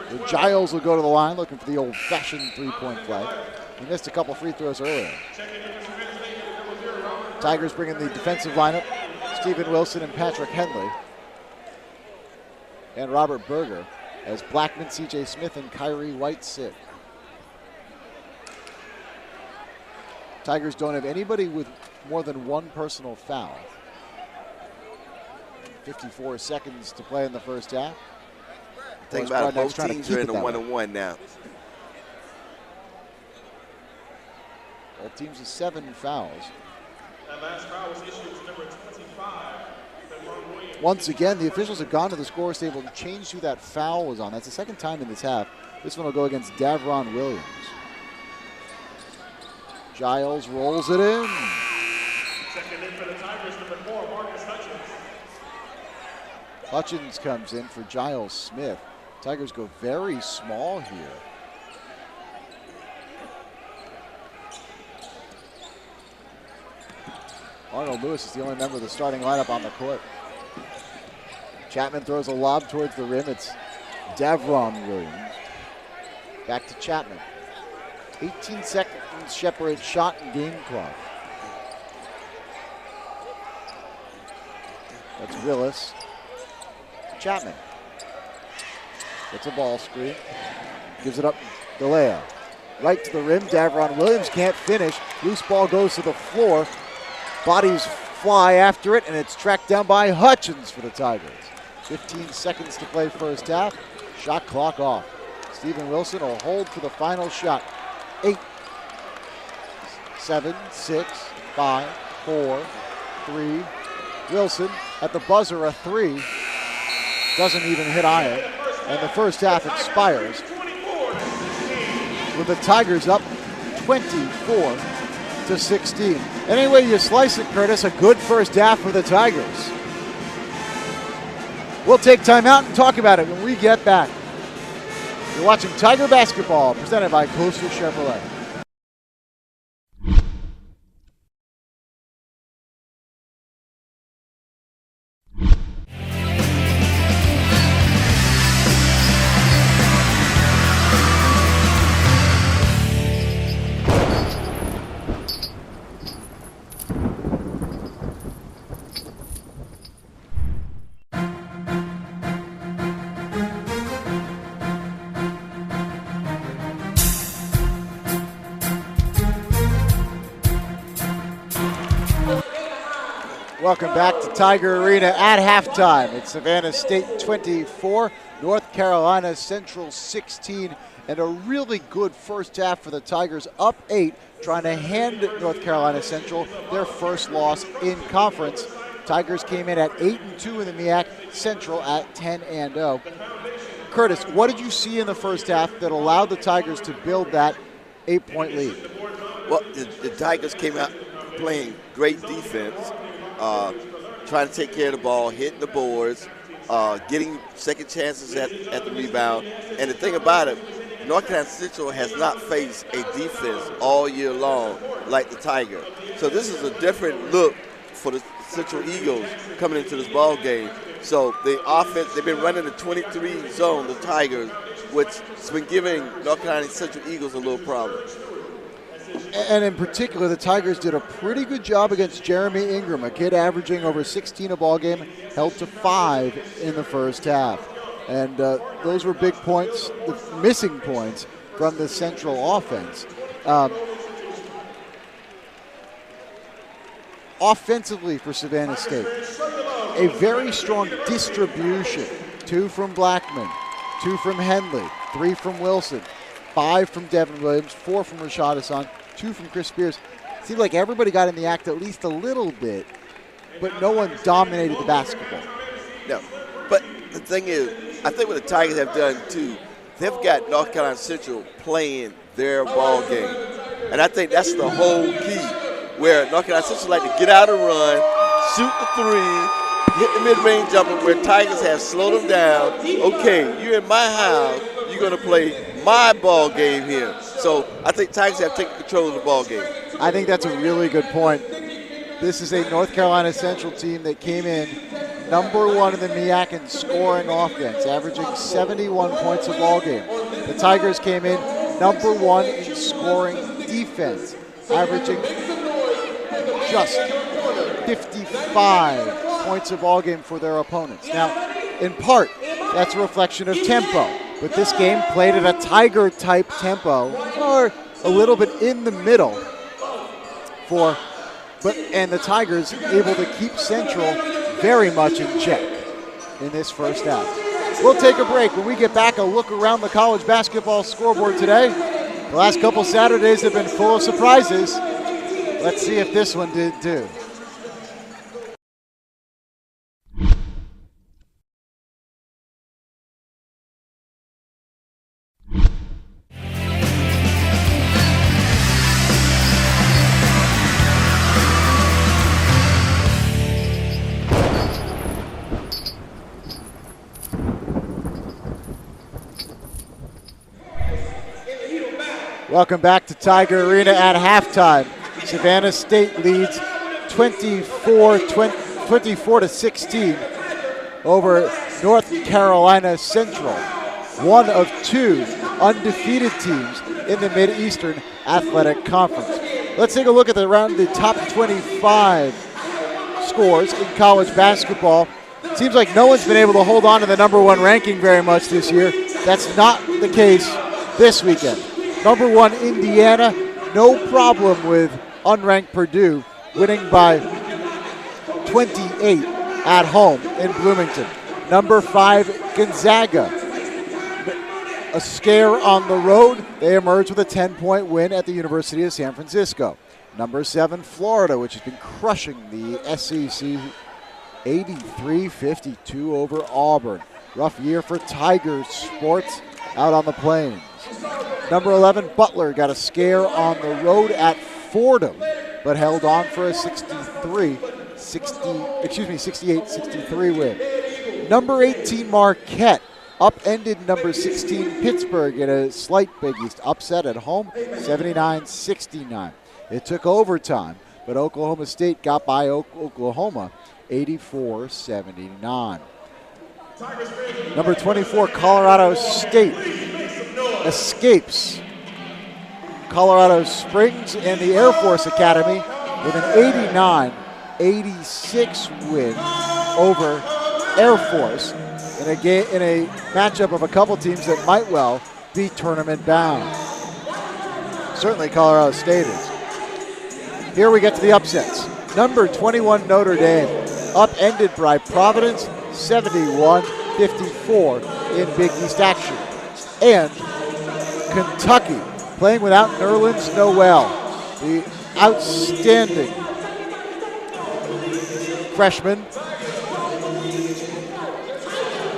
So Giles will go to the line looking for the old-fashioned three-point play. He missed a couple free throws earlier. Tigers bring in the defensive lineup. Stephen Wilson and Patrick Henley. And Robert Berger as Blackman, C.J. Smith, and Kyrie White sit. Tigers don't have anybody with more than 1 personal foul. 54 seconds to play in the first half. Think about it, both teams are in a 1-on-1 now. Both teams with 7 fouls. That last foul was issued to number 25. Once again, the officials have gone to the scorer's table and changed who that foul was on. That's the second time in this half. This one will go against Davron Williams. Giles rolls it in. Checking in for the Tigers, number 4, Marcus Hutchins. Hutchins comes in for Giles Smith. Tigers go very small here. Arnold Lewis is the only member of the starting lineup on the court. Chapman throws a lob towards the rim. It's Davron Williams. Back to Chapman. 18 seconds separate shot and game clock. That's Willis. Chapman. Gets a ball screen. Gives it up. DeLeo. Right to the rim. Davron Williams can't finish. Loose ball goes to the floor. Bodies fly after it, and it's tracked down by Hutchins for the Tigers. 15 seconds to play first half. Shot clock off. Stephen Wilson will hold for the final shot. 8, 7, 6, 5, 4, 3. Wilson at the buzzer, a 3. Doesn't even hit iron. And the first half expires with the Tigers up 24-16. Any way you slice it, Curtis, a good first half for the Tigers. We'll take time out and talk about it when we get back. You're watching Tiger Basketball, presented by Coastal Chevrolet. Welcome back to Tiger Arena at halftime. It's Savannah State 24, North Carolina Central 16, and a really good first half for the Tigers, up 8, trying to hand North Carolina Central their first loss in conference. Tigers came in at 8-2 in the MEAC, Central at 10-0. Curtis, what did you see in the first half that allowed the Tigers to build that 8-point lead? Well, the Tigers came out playing great defense, trying to take care of the ball, hitting the boards, getting second chances at the rebound. And the thing about it, North Carolina Central has not faced a defense all year long like the Tigers. So this is a different look for the Central Eagles coming into this ball game. So the offense, they've been running the 23 zone, the Tigers, which has been giving North Carolina Central Eagles a little problem. And in particular, the Tigers did a pretty good job against Jeremy Ingram, a kid averaging over 16 a ball game, held to 5 in the first half. And those were big points, missing points from the Central offense. Offensively for Savannah State, a very strong distribution. 2 from Blackman, 2 from Henley, 3 from Wilson, 5 from Devin Williams, 4 from Rashad Hassan, 2 from Chris Spears. Seemed like everybody got in the act at least a little bit, but no one dominated the basketball. No, but the thing is, I think what the Tigers have done too, they've got North Carolina Central playing their ball game. And I think that's the whole key, where North Carolina Central like to get out and run, shoot the 3, hit the mid-range jumper, where Tigers have slowed them down. Okay, you're in my house, you're going to play my ball game here. So I think Tigers have taken control of the ball game. I think that's a really good point. This is a North Carolina Central team that came in number 1 in the MEAC in scoring offense, averaging 71 points a ball game. The Tigers came in number 1 in scoring defense, averaging just 55 points a ball game for their opponents. Now, in part, that's a reflection of tempo. But this game played at a Tiger-type tempo, or a little bit in the middle, and the Tigers able to keep Central very much in check in this first half. We'll take a break. When we get back, a look around the college basketball scoreboard today. The last couple Saturdays have been full of surprises. Let's see if this one did too. Welcome back to Tiger Arena at halftime. Savannah State leads 24-16 over North Carolina Central, one of 2 undefeated teams in the Mid-Eastern Athletic Conference. Let's take a look at the top 25 scores in college basketball. Seems like no one's been able to hold on to the number 1 ranking very much this year. That's not the case this weekend. Number 1, Indiana, no problem with unranked Purdue, winning by 28 at home in Bloomington. Number 5, Gonzaga, a scare on the road. They emerged with a 10-point win at the University of San Francisco. Number 7, Florida, which has been crushing the SEC, 83-52 over Auburn. Rough year for Tigers sports out on the plains. Number 11, Butler got a scare on the road at Fordham, but held on for a 68-63 win. Number 18, Marquette upended number 16, Pittsburgh in a slight Big East upset at home, 79-69. It took overtime, but Oklahoma State got by Oklahoma, 84-79. Number 24, Colorado State escapes Colorado Springs and the Air Force Academy with an 89-86 win over Air Force in a matchup of a couple teams that might well be tournament bound. Certainly Colorado State is. Here we get to the upsets. Number 21, Notre Dame, upended by Providence, 71-54 in Big East action. And Kentucky, playing without Nerlens Noel, the outstanding freshman,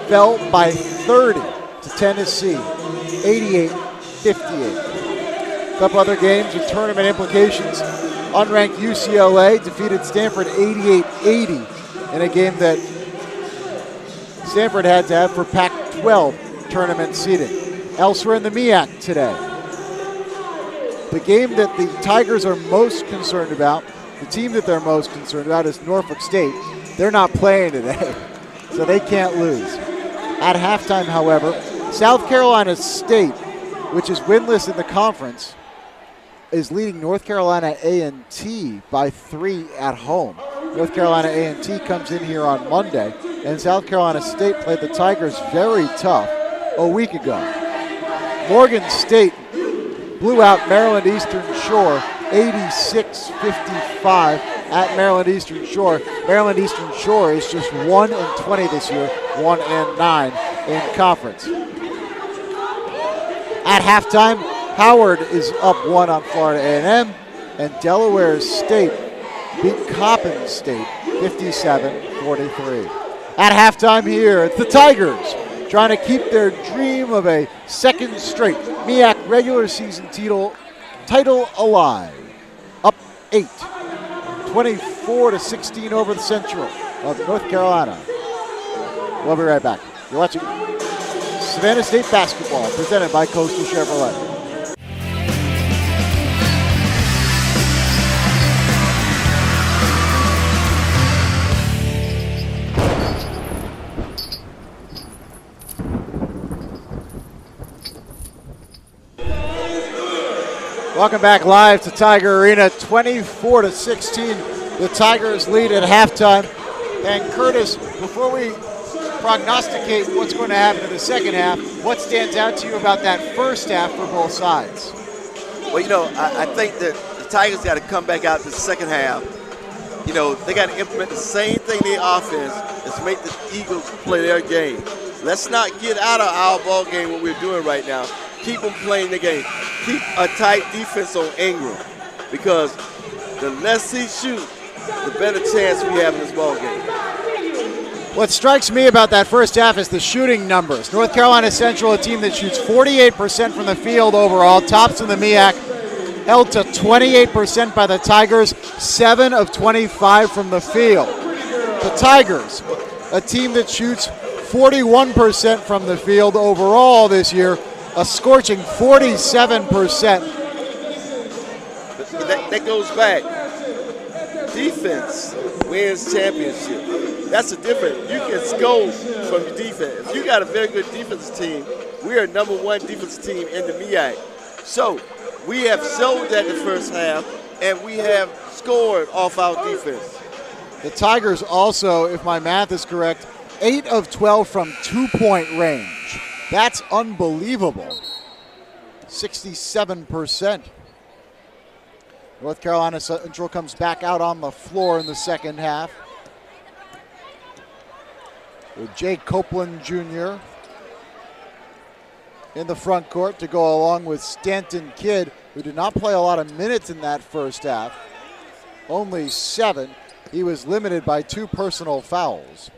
fell by 30 to Tennessee, 88-58. A couple other games with tournament implications. Unranked UCLA defeated Stanford 88-80 in a game that Stanford had to have for Pac-12 tournament seeding. Elsewhere in the MEAC today, the game that the Tigers are most concerned about, the team that they're most concerned about is Norfolk State. They're not playing today, so they can't lose. At halftime, however, South Carolina State, which is winless in the conference, is leading North Carolina A&T by 3 at home. North Carolina A&T comes in here on Monday, and South Carolina State played the Tigers very tough a week ago. Morgan State blew out Maryland Eastern Shore 86-55 at Maryland Eastern Shore. Maryland Eastern Shore is just 1-20 this year, 1-9 in conference. At halftime, Howard is up 1 on Florida A&M, and Delaware State beat Coppin State 57-43. At halftime here, it's the Tigers trying to keep their dream of a second straight MEAC regular season title alive. Up 8, 24-16 over the Central of North Carolina. We'll be right back. You're watching Savannah State basketball presented by Coastal Chevrolet. Welcome back live to Tiger Arena, 24-16. The Tigers lead at halftime. And Curtis, before we prognosticate what's going to happen in the second half, what stands out to you about that first half for both sides? Well, I think that the Tigers got to come back out to the second half. They got to implement the same thing in the offense as make the Eagles play their game. Let's not get out of our ball game what we're doing right now. Keep them playing the game. Keep a tight defense on Ingram, because the less he shoots, the better chance we have in this ball game. What strikes me about that first half is the shooting numbers. North Carolina Central, a team that shoots 48% from the field overall, tops in the MEAC, held to 28% by the Tigers, 7 of 25 from the field. The Tigers, a team that shoots 41% from the field overall this year, a scorching 47%. That goes back. Defense wins championship. That's the difference. You can score from your defense. If you got a very good defensive team, we are number 1 defensive team in the MEAC. So we have showed that in the first half, and we have scored off our defense. The Tigers also, if my math is correct, 8 of 12 from 2-point range. That's unbelievable. 67%. North Carolina Central comes back out on the floor in the second half with Jay Copeland Jr. in the front court to go along with Stanton Kidd, who did not play a lot of minutes in that first half. Only 7. He was limited by 2 personal fouls.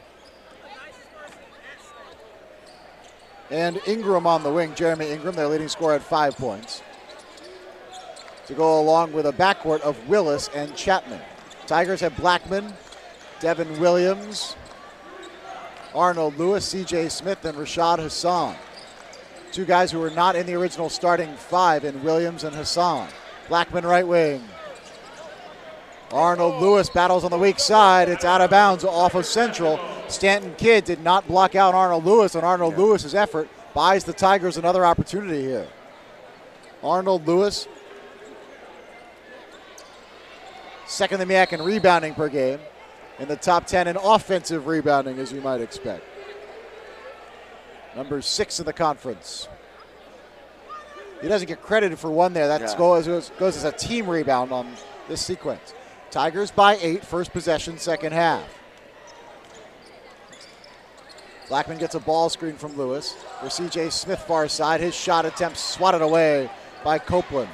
And Ingram on the wing, Jeremy Ingram, their leading scorer at 5 points, to go along with a backcourt of Willis and Chapman. Tigers have Blackman, Devin Williams, Arnold Lewis, C.J. Smith, and Rashad Hassan. 2 guys who were not in the original starting 5 in Williams and Hassan. Blackman right wing. Arnold Lewis battles on the weak side. It's out of bounds off of Central. Stanton Kidd did not block out Arnold Lewis, and Arnold Lewis's effort buys the Tigers another opportunity here. Arnold Lewis, second in the MEAC in rebounding per game, in the top 10 in offensive rebounding, as you might expect. Number 6 in the conference. He doesn't get credited for one there. That goes as a team rebound on this sequence. Tigers by 8, first possession, second half. Blackman gets a ball screen from Lewis. For C.J. Smith far side, his shot attempt swatted away by Copeland.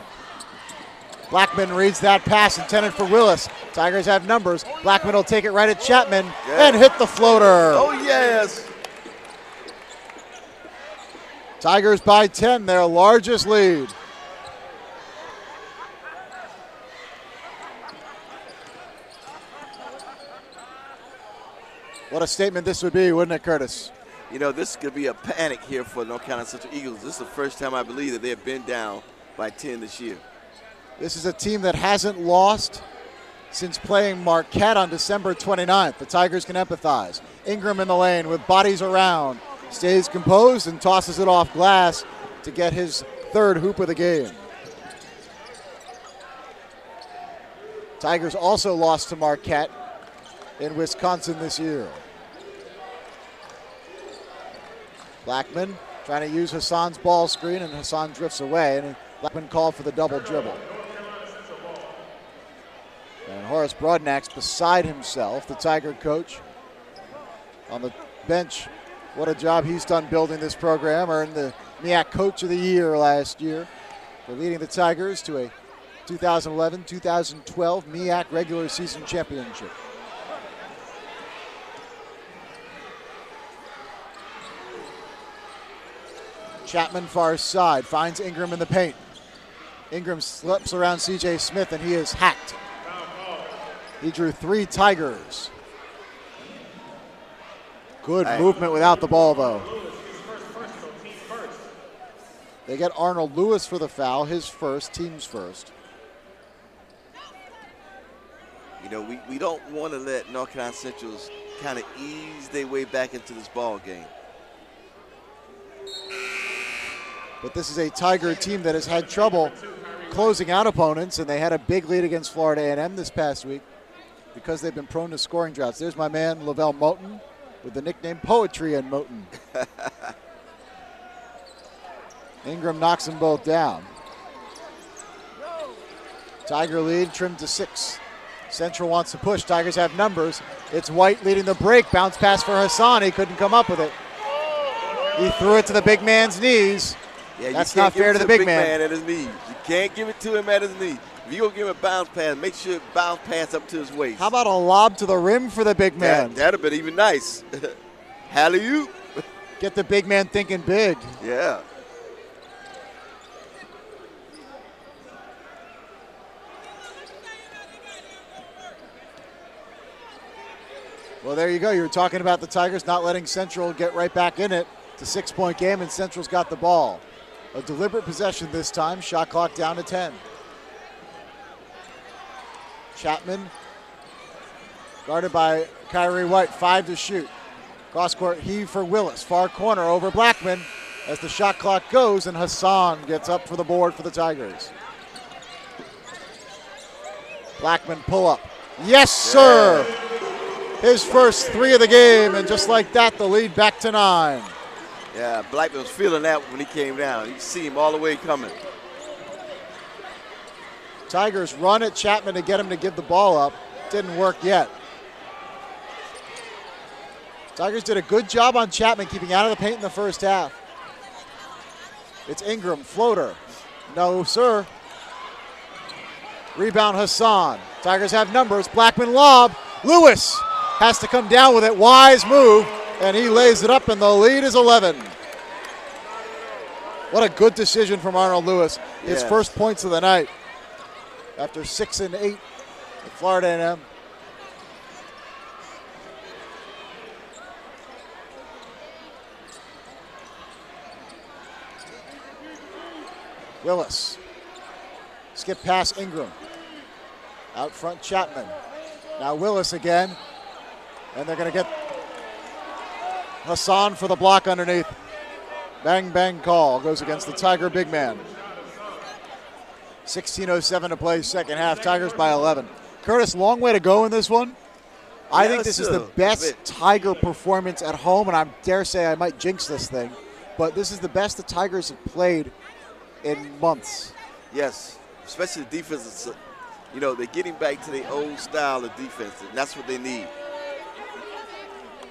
Blackman reads that pass intended for Willis. Tigers have numbers. Blackman will take it right at Chapman and hit the floater. Oh, yes. Tigers by 10, their largest lead. What a statement this would be, wouldn't it, Curtis? You know, this could be a panic here for North Carolina Central Eagles. This is the first time I believe that they have been down by 10 this year. This is a team that hasn't lost since playing Marquette on December 29th. The Tigers can empathize. Ingram in the lane with bodies around. Stays composed and tosses it off glass to get his third hoop of the game. Tigers also lost to Marquette in Wisconsin this year. Blackman trying to use Hassan's ball screen, and Hassan drifts away, and Blackman called for the double dribble. And Horace Broadnax beside himself, the Tiger coach, on the bench. What a job he's done building this program. Earned the MEAC Coach of the Year last year for leading the Tigers to a 2011-2012 MEAC regular season championship. Chapman far side, finds Ingram in the paint. Ingram slips around C.J. Smith, and he is hacked. He drew 3 Tigers. Good movement without the ball, though. They get Arnold Lewis for the foul, his first, team's first. You know, we don't want to let North Carolina Central's kind of ease their way back into this ball game. But this is a Tiger team that has had trouble closing out opponents, and they had a big lead against Florida A&M this past week because they've been prone to scoring droughts. There's my man, Lavelle Moten, with the nickname Poetry and Moten. Ingram knocks them both down. Tiger lead trimmed to 6. Central wants to push. Tigers have numbers. It's White leading the break. Bounce pass for Hassan. He couldn't come up with it. He threw it to the big man's knees. Yeah, that's not fair to the big man. At his knees. You can't give it to him at his knees. If you're going to give him a bounce pass, make sure it bounce pass up to his waist. How about a lob to the rim for the big man? That'd have been even nice. Alley-oop. Get the big man thinking big. Yeah. Well, there you go. You were talking about the Tigers not letting Central get right back in it. It's a 6-point game, and Central's got the ball. A deliberate possession this time. Shot clock down to 10. Chapman, guarded by Kyrie White, 5 to shoot. Cross-court heave for Willis. Far corner over Blackman as the shot clock goes, and Hassan gets up for the board for the Tigers. Blackman pull up. Yes, sir! His first 3 of the game, and just like that, the lead back to 9. Yeah, Blackman was feeling that when he came down. You see him all the way coming. Tigers run at Chapman to get him to give the ball up. Didn't work yet. Tigers did a good job on Chapman keeping out of the paint in the first half. It's Ingram, floater. No, sir. Rebound Hassan. Tigers have numbers. Blackman lob. Lewis has to come down with it. Wise move. And he lays it up, and the lead is 11. What a good decision from Arnold Lewis. His first points of the night after 6 and 8 at Florida A&M. Willis. Skip past Ingram. Out front, Chapman. Now Willis again. And they're going to get Hassan for the block underneath. Bang, bang call goes against the Tiger big man. 16:07 to play second half. Tigers by 11. Curtis, long way to go in this one. I think this is the best Tiger performance at home, and I dare say I might jinx this thing, but this is the best the Tigers have played in months. Yes, especially the defense. You know, they're getting back to their old style of defense, and that's what they need.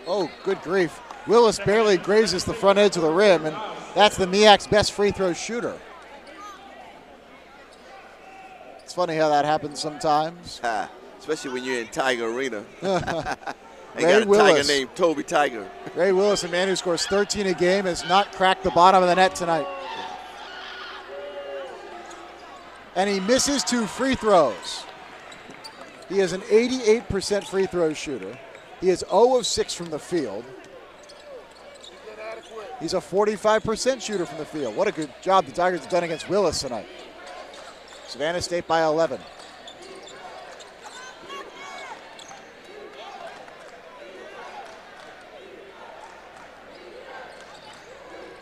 Oh, good grief. Willis barely grazes the front edge of the rim, and that's the MEAC's best free throw shooter. It's funny how that happens sometimes. Especially when you're in Tiger Arena. They Ray got a Willis. Tiger named Toby Tiger. Ray Willis, a man who scores 13 a game, has not cracked the bottom of the net tonight. And he misses 2 free throws. He is an 88% free throw shooter. He is 0 of 6 from the field. He's a 45% shooter from the field. What a good job the Tigers have done against Willis tonight. Savannah State by 11.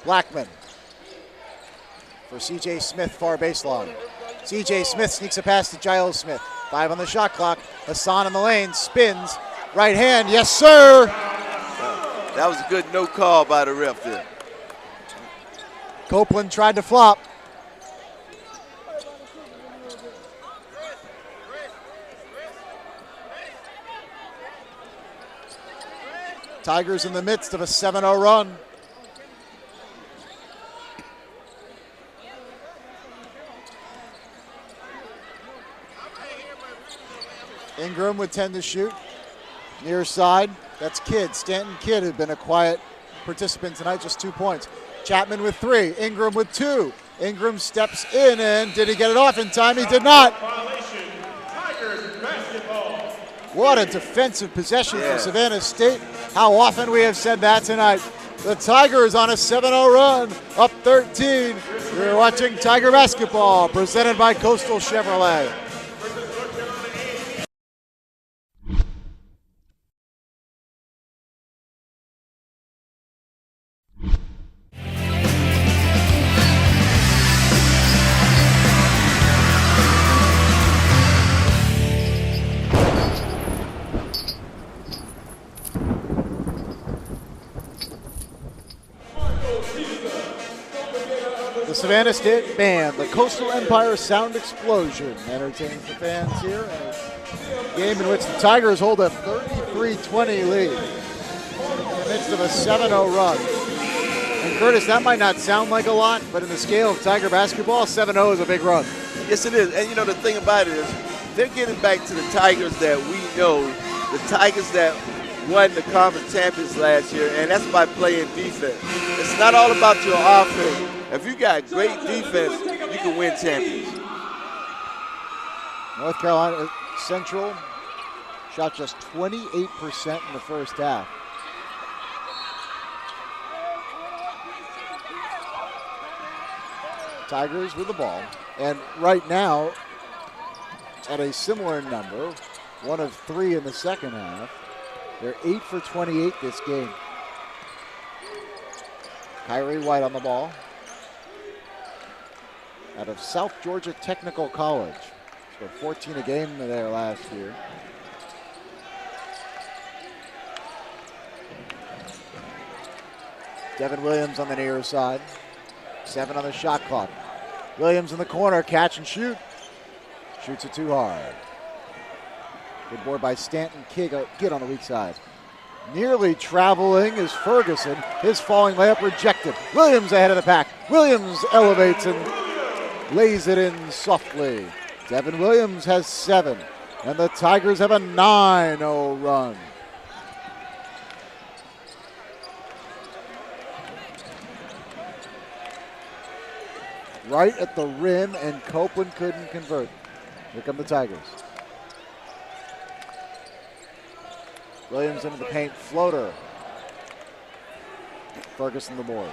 Blackman for C.J. Smith, far baseline. C.J. Smith sneaks a pass to Giles Smith. 5 on the shot clock. Hassan in the lane, spins. Right hand, yes sir! That was a good no call by the ref there. Copeland tried to flop. Tigers in the midst of a 7-0 run. Ingram with 10 to shoot. Near side, that's Kidd. Stanton Kidd had been a quiet participant tonight, just 2 points. Chapman with 3, Ingram with 2. Ingram steps in, and did he get it off in time? He did not. What a defensive possession for Savannah State. How often we have said that tonight. The Tigers on a 7-0 run, up 13. You're watching Tiger basketball, presented by Coastal Chevrolet. The Savannah State Band, the Coastal Empire Sound Explosion, entertains the fans here. A game in which the Tigers hold a 33-20 lead in the midst of a 7-0 run. And Curtis, that might not sound like a lot, but in the scale of Tiger basketball, 7-0 is a big run. Yes, it is. And you know, the thing about it is, they're getting back to the Tigers that we know, the Tigers that won the conference champions last year, and that's by playing defense. It's not all about your offense. If you got great defense, you can win champions. North Carolina Central shot just 28% in the first half. Tigers with the ball. And right now, at a similar number, 1 of 3 in the second half. They're 8 for 28 this game. Kyrie White on the ball. Out of South Georgia Technical College. Scored 14 a game there last year. Devin Williams on the near side. 7 on the shot clock. Williams in the corner, catch and shoot. Shoots it too hard. Good board by Stanton Kidd on the weak side. Nearly traveling is Ferguson. His falling layup rejected. Williams ahead of the pack. Williams elevates and lays it in softly. Devin Williams has 7. And the Tigers have a 9-0 run. Right at the rim, and Copeland couldn't convert. Here come the Tigers. Williams into the paint, floater. Ferguson the board.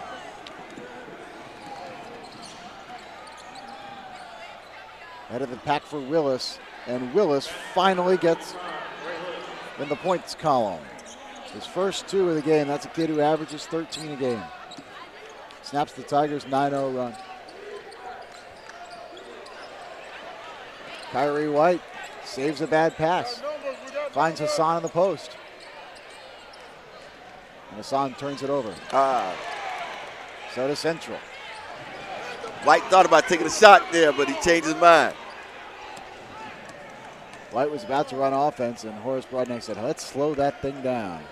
Head of the pack for Willis, and Willis finally gets in the points column. His first 2 of the game. That's a kid who averages 13 a game. Snaps the Tigers' 9-0 run. Kyrie White saves a bad pass. Finds Hassan in the post. And Hassan turns it over. So does Central. White thought about taking a shot there, but he changed his mind. White was about to run offense, and Horace Broadneck said, let's slow that thing down.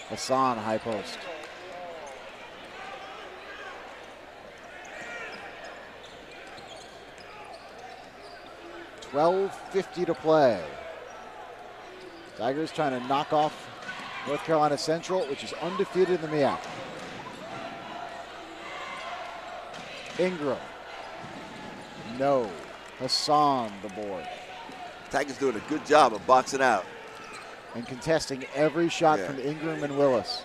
Hassan, high post. 12:50 to play. Tigers trying to knock off North Carolina Central, which is undefeated in the MEAC. Ingram. No. Hassan the board. Tigers doing a good job of boxing out. And contesting every shot from Ingram and Willis.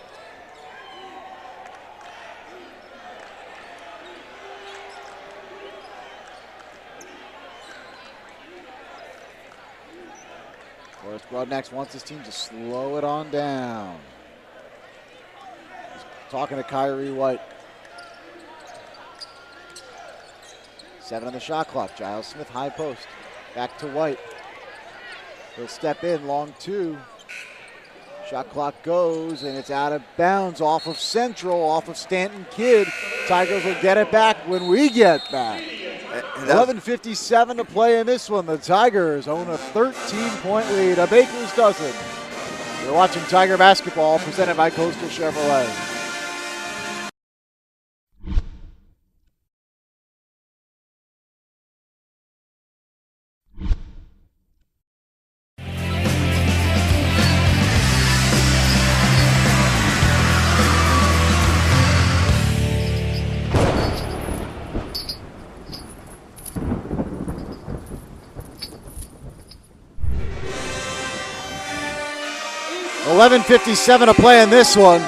Forrest Broadnax wants his team to slow it on down. He's talking to Kyrie White. 7 on the shot clock. Giles Smith, high post. Back to White. He'll step in, long 2. Shot clock goes, and it's out of bounds off of Central, off of Stanton Kidd. Tigers will get it back when we get back. 11:57 to play in this one. The Tigers own a 13-point lead. A Baker's dozen. You're watching Tiger Basketball, presented by Coastal Chevrolet. .57 to play in this one.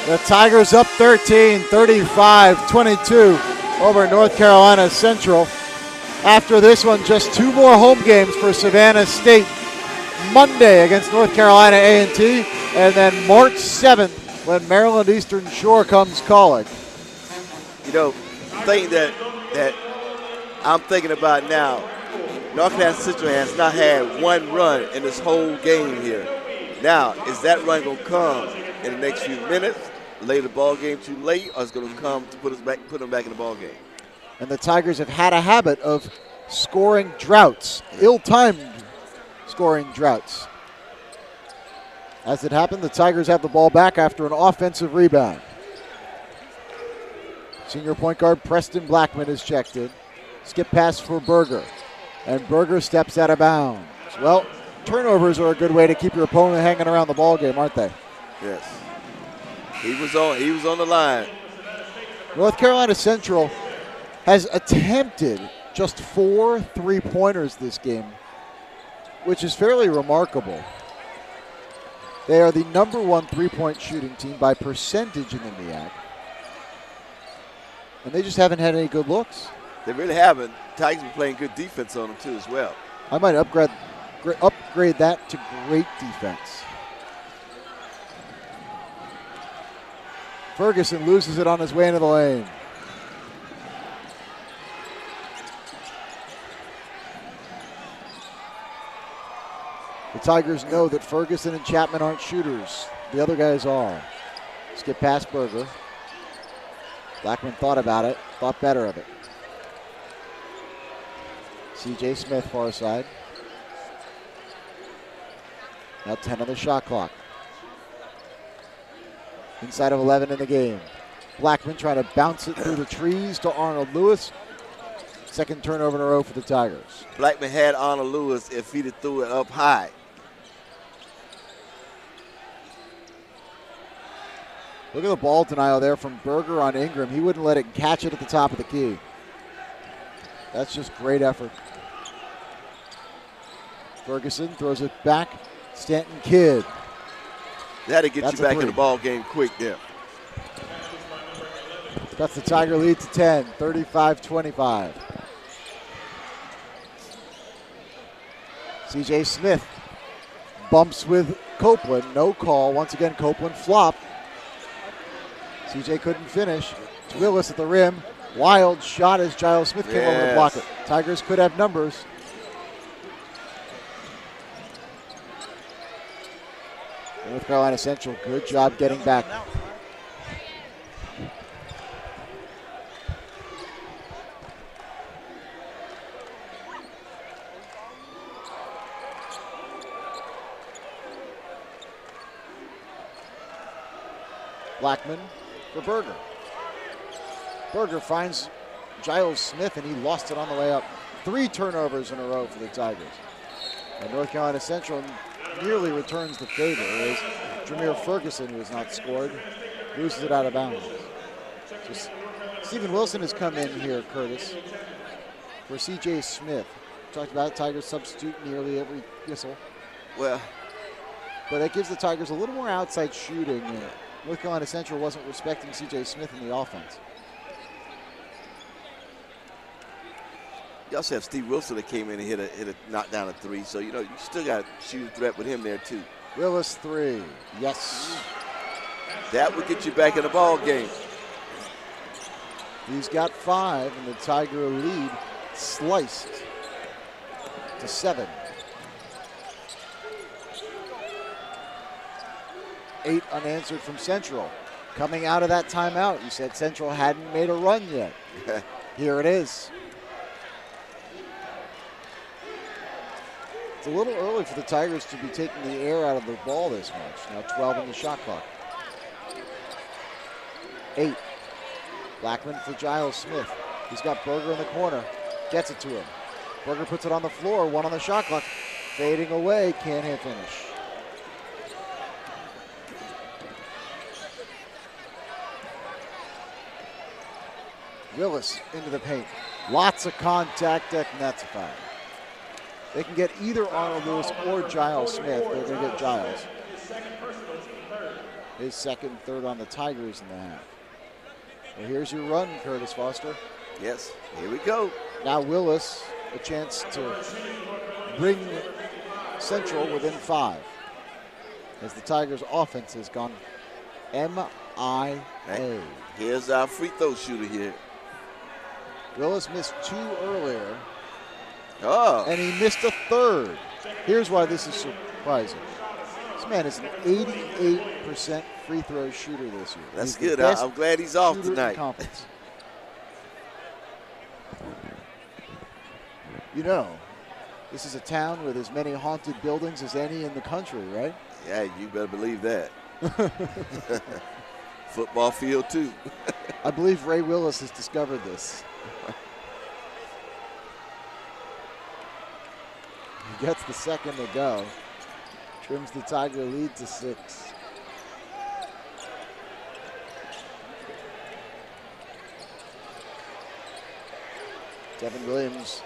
The Tigers up 13, 35-22 over North Carolina Central. After this one, just 2 more home games for Savannah State. Monday against North Carolina A&T, and then March 7th when Maryland Eastern Shore comes calling. You know, the thing that I'm thinking about now, North Carolina Central has not had one run in this whole game here. Now, is that run going to come in the next few minutes, lay the ball game too late, or is it going to come to put them back in the ball game? And the Tigers have had a habit of scoring droughts, ill-timed scoring droughts. As it happened, the Tigers have the ball back after an offensive rebound. Senior point guard Preston Blackman is checked in. Skip pass for Berger, and Berger steps out of bounds. Well, turnovers are a good way to keep your opponent hanging around the ball game, aren't they? Yes. He was on the line. North Carolina Central has attempted just 4 3-pointers this game, which is fairly remarkable. They are the number 1 3-point shooting team by percentage in the MEAC. And they just haven't had any good looks. They really haven't. Tigers been playing good defense on them too as well. I might upgrade that to great defense. Ferguson loses it on his way into the lane. The Tigers know that Ferguson and Chapman aren't shooters. The other guys are. Skip past Berger. Blackman thought about it, thought better of it. C.J. Smith, far side. Now 10 on the shot clock. Inside of 11 in the game. Blackman trying to bounce it through the trees to Arnold Lewis. Second turnover in a row for the Tigers. Blackman had Arnold Lewis if he'd threw it up high. Look at the ball denial there from Berger on Ingram. He wouldn't let it catch it at the top of the key. That's just great effort. Ferguson throws it back. Stanton Kidd. That'll get you back in the ball game quick there. That's the Tiger lead to 10, 35-25. C.J. Smith bumps with Copeland. No call. Once again, Copeland flopped. C.J. couldn't finish. To Willis at the rim. Wild shot as Giles Smith came over to block it. Tigers could have numbers. North Carolina Central, good job getting back. Blackman for Berger. Berger finds Giles Smith, and he lost it on the way up. 3 turnovers in a row for the Tigers. And North Carolina Central nearly returns the favor as Jameer Ferguson, who has not scored, loses it out of bounds. So Stephen Wilson has come in here, Curtis, for C.J. Smith. Talked about Tigers substitute nearly every whistle. Well, but it gives the Tigers a little more outside shooting. And North Carolina Central wasn't respecting C.J. Smith in the offense. you also have Steve Wilson that came in and hit a knockdown of 3. So, you know, you still got a shooting threat with him there, too. Willis 3. Yes. That would get you back in the ball game. He's got 5, and the Tiger lead sliced to 7. 8 unanswered from Central. Coming out of that timeout, you said Central hadn't made a run yet. Here it is. It's a little early for the Tigers to be taking the air out of the ball this much. Now 12 on the shot clock. 8. Blackman for Giles Smith. He's got Berger in the corner. Gets it to him. Berger puts it on the floor. 1 on the shot clock. Fading away. Can't hit finish. Willis into the paint. Lots of contact, and that's a foul. They can get either Arnold Lewis or Giles Smith. They're going to get Giles. His second, third on the Tigers in the half. Well, here's your run, Curtis Foster. Yes, here we go. Now Willis, a chance to bring Central within 5. As the Tigers' offense has gone MIA. Hey, here's our free throw shooter here. Willis missed 2 earlier. Oh. And he missed a 3rd. Here's why this is surprising. This man is an 88% free throw shooter this year. That's good. I'm glad he's off tonight. You know, this is a town with as many haunted buildings as any in the country, right? Yeah, you better believe that. Football field, too. I believe Ray Willis has discovered this. He gets the second to go. Trims the Tiger lead to 6. Devin Williams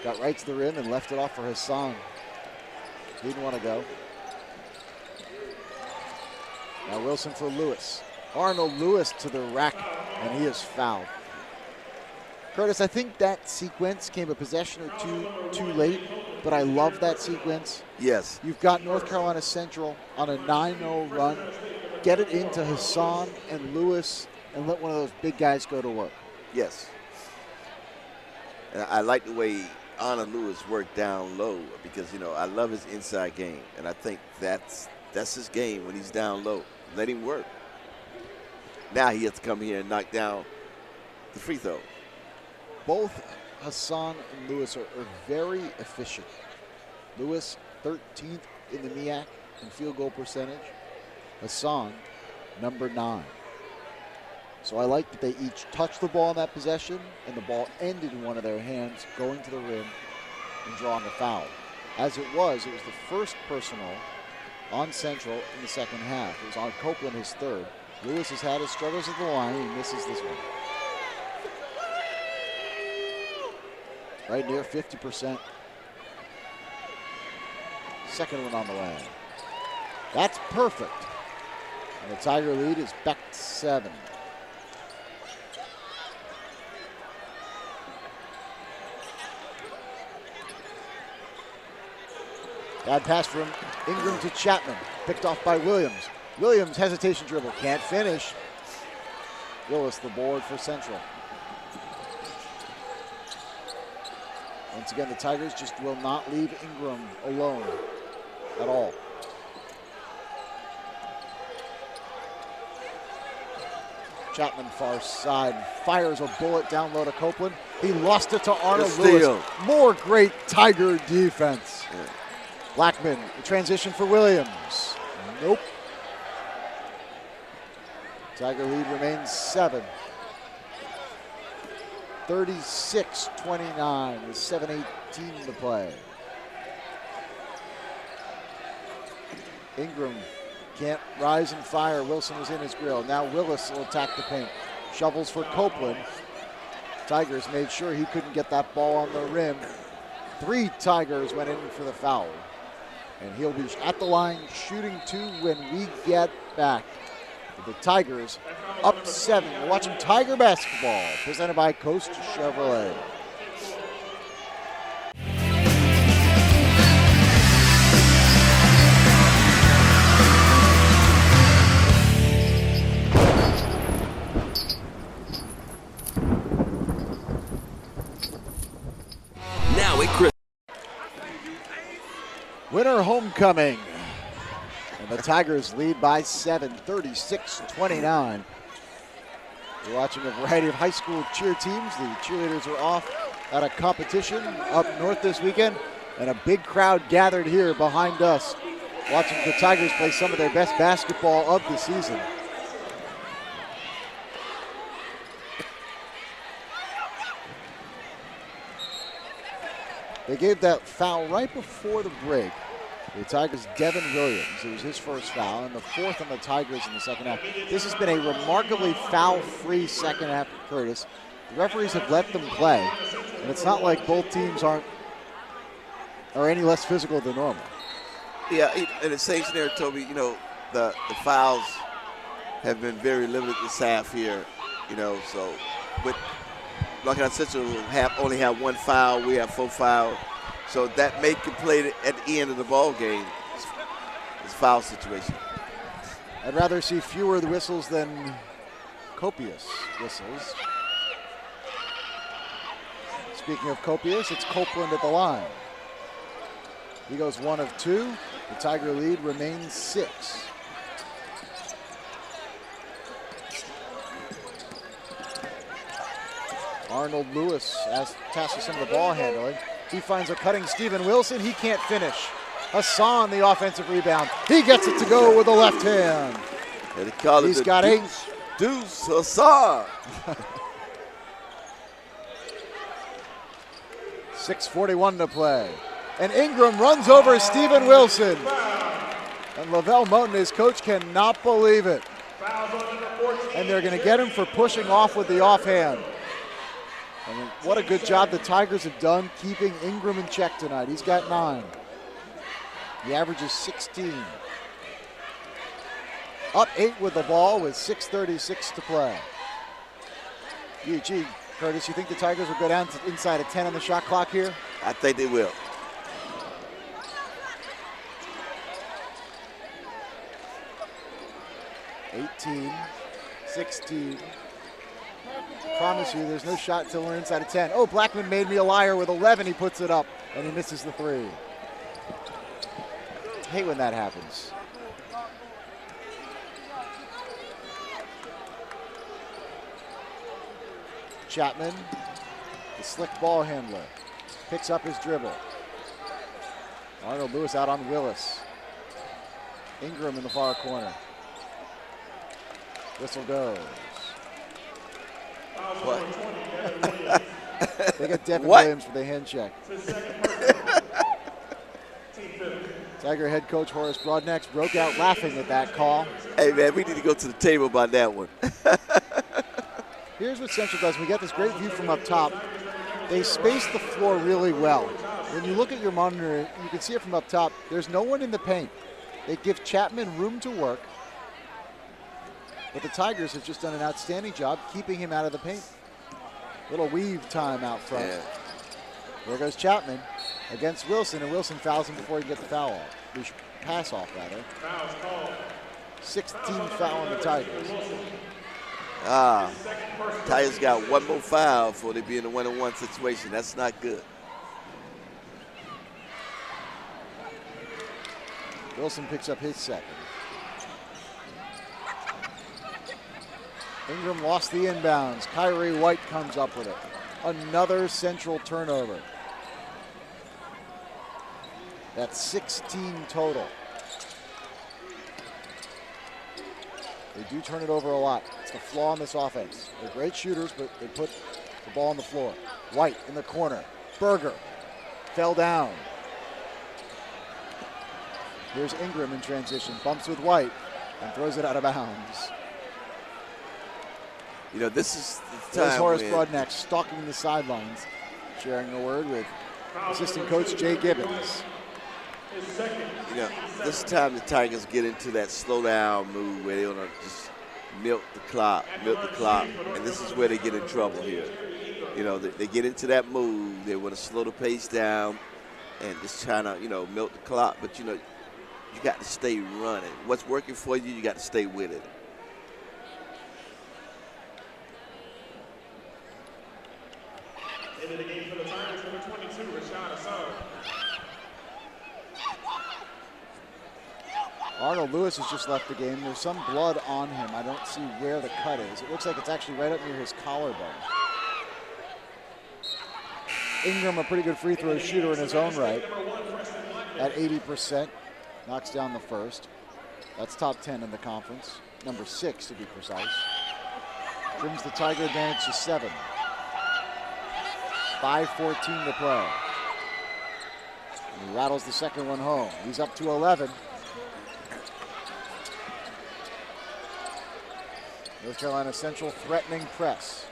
got right to the rim and left it off for Hassan. He didn't want to go. Now Wilson for Lewis. Arnold Lewis to the rack, and he is fouled. Curtis, I think that sequence came a possession or two too late, but I love that sequence. Yes. You've got North Carolina Central on a 9-0 run. Get it into Hassan and Lewis and let one of those big guys go to work. Yes. And I like the way Arnold Lewis worked down low because, you know, I love his inside game, and I think that's his game when he's down low. Let him work. Now he has to come here and knock down the free throw. Both Hassan and Lewis are very efficient. Lewis, 13th in the MEAC in field goal percentage. Hassan, number 9. So I like that they each touched the ball in that possession, and the ball ended in one of their hands, going to the rim and drawing a foul. As it was the first personal on Central in the second half. It was on Copeland, his 3rd. Lewis has had his struggles at the line. He misses this one. Right near 50%. Second one on the way. That's perfect. And the Tiger lead is back to 7. Bad pass from Ingram to Chapman. Picked off by Williams. Williams, hesitation dribble. Can't finish. Willis, the board for Central. Once again, the Tigers just will not leave Ingram alone at all. Chapman, far side, fires a bullet down low to Copeland. He lost it to Arnold Lewis. More great Tiger defense. Yeah. Blackman, the transition for Williams. Nope. Tiger lead remains 7. 36-29 with 7:18 to play. Ingram can't rise and fire. Wilson was in his grill. Now Willis will attack the paint. Shovels for Copeland. Tigers made sure he couldn't get that ball on the rim. 3 Tigers went in for the foul. And he'll be at the line shooting 2 when we get back. The Tigers up 7. We're watching Tiger basketball presented by Coast Chevrolet. Now at Chris. Winter homecoming. And the Tigers lead by 7, 36-29. We're watching a variety of high school cheer teams. The cheerleaders are off at a competition up north this weekend, and a big crowd gathered here behind us, watching the Tigers play some of their best basketball of the season. They gave that foul right before the break. The Tigers' Devin Williams. It was his first foul, and the 4th on the Tigers in the second half. This has been a remarkably foul-free second half for Curtis. The referees have let them play, and it's not like both teams are any less physical than normal. Yeah, in the same scenario, Toby, you know, the fouls have been very limited this half here, you know, so with Lockout Central only have 1 foul, we have 4 fouls. So that may play at the end of the ball game. It's a foul situation. I'd rather see fewer of the whistles than copious whistles. Speaking of copious, it's Copeland at the line. He goes 1 of 2. The Tiger lead remains 6. Arnold Lewis tasked with some of the ball handling. He finds a cutting Steven Wilson. He can't finish. Hassan, the offensive rebound. He gets it to go with the left hand. He's got 8. Deuce Hassan. 6:41 to play. And Ingram runs over Steven Wilson. And Lavelle Moten, his coach, cannot believe it. And they're going to get him for pushing off with the offhand. I mean, what a good job the Tigers have done keeping Ingram in check tonight. He's got 9. The average is 16. Up 8 with the ball with 6:36 to play. Gee, Curtis, you think the Tigers will go down to inside of 10 on the shot clock here? I think they will. $18, 16. Promise you, there's no shot until we're inside of 10. Oh, Blackman made me a liar with 11. He puts it up, and he misses the 3. I hate when that happens. Chapman, the slick ball handler, picks up his dribble. Arnold Lewis out on Willis. Ingram in the far corner. Whistle goes. What? They got Devin Williams for the hand check. Tiger head coach Horace Broadnax broke out laughing at that call. Hey, man, we need to go to the table about that one. Here's what Central does. We get this great view from up top. They space the floor really well. When you look at your monitor, you can see it from up top. There's no one in the paint. They give Chapman room to work. But the Tigers have just done an outstanding job keeping him out of the paint. Little weave time out front. Yeah. There goes Chapman against Wilson, and Wilson fouls him before he can get the foul off. Pass off, rather. 16th foul on the Tigers. Tigers got 1 more foul before they be in a 1-on-1 situation. That's not good. Wilson picks up his 2nd. Ingram lost the inbounds. Kyrie White comes up with it. Another Central turnover. That's 16 total. They do turn it over a lot. It's the flaw in this offense. They're great shooters, but they put The ball on the floor. White in the corner. Berger fell down. Here's Ingram in transition. Bumps with White and throws it out of bounds. You know, this is the There's time Horace when Broadnax stalking the sidelines, sharing a word with assistant coach Jay Gibbons. You know, this is the time the Tigers get into that slow down move where they want to just milk the clock, and this is where they get in trouble here. You know, they get into that move, they want to slow the pace down and just trying to, you know, milk the clock, but you know, you got to stay running. What's working for you, you got to stay with it. Into the game for the Tigers, number 22, Rashad Hassan. Arnold Lewis has just left the game. There's some blood on him. I don't see where the cut is. It looks like it's actually right up near his collarbone. Ingram, a pretty good free throw shooter in his own right, at 80%. Knocks down the first. That's top 10 in the conference. Number 6 to be precise. Trims the Tiger advantage to 7. 5:14 to play. And he rattles the second one home. He's up to 11. North Carolina Central threatening press.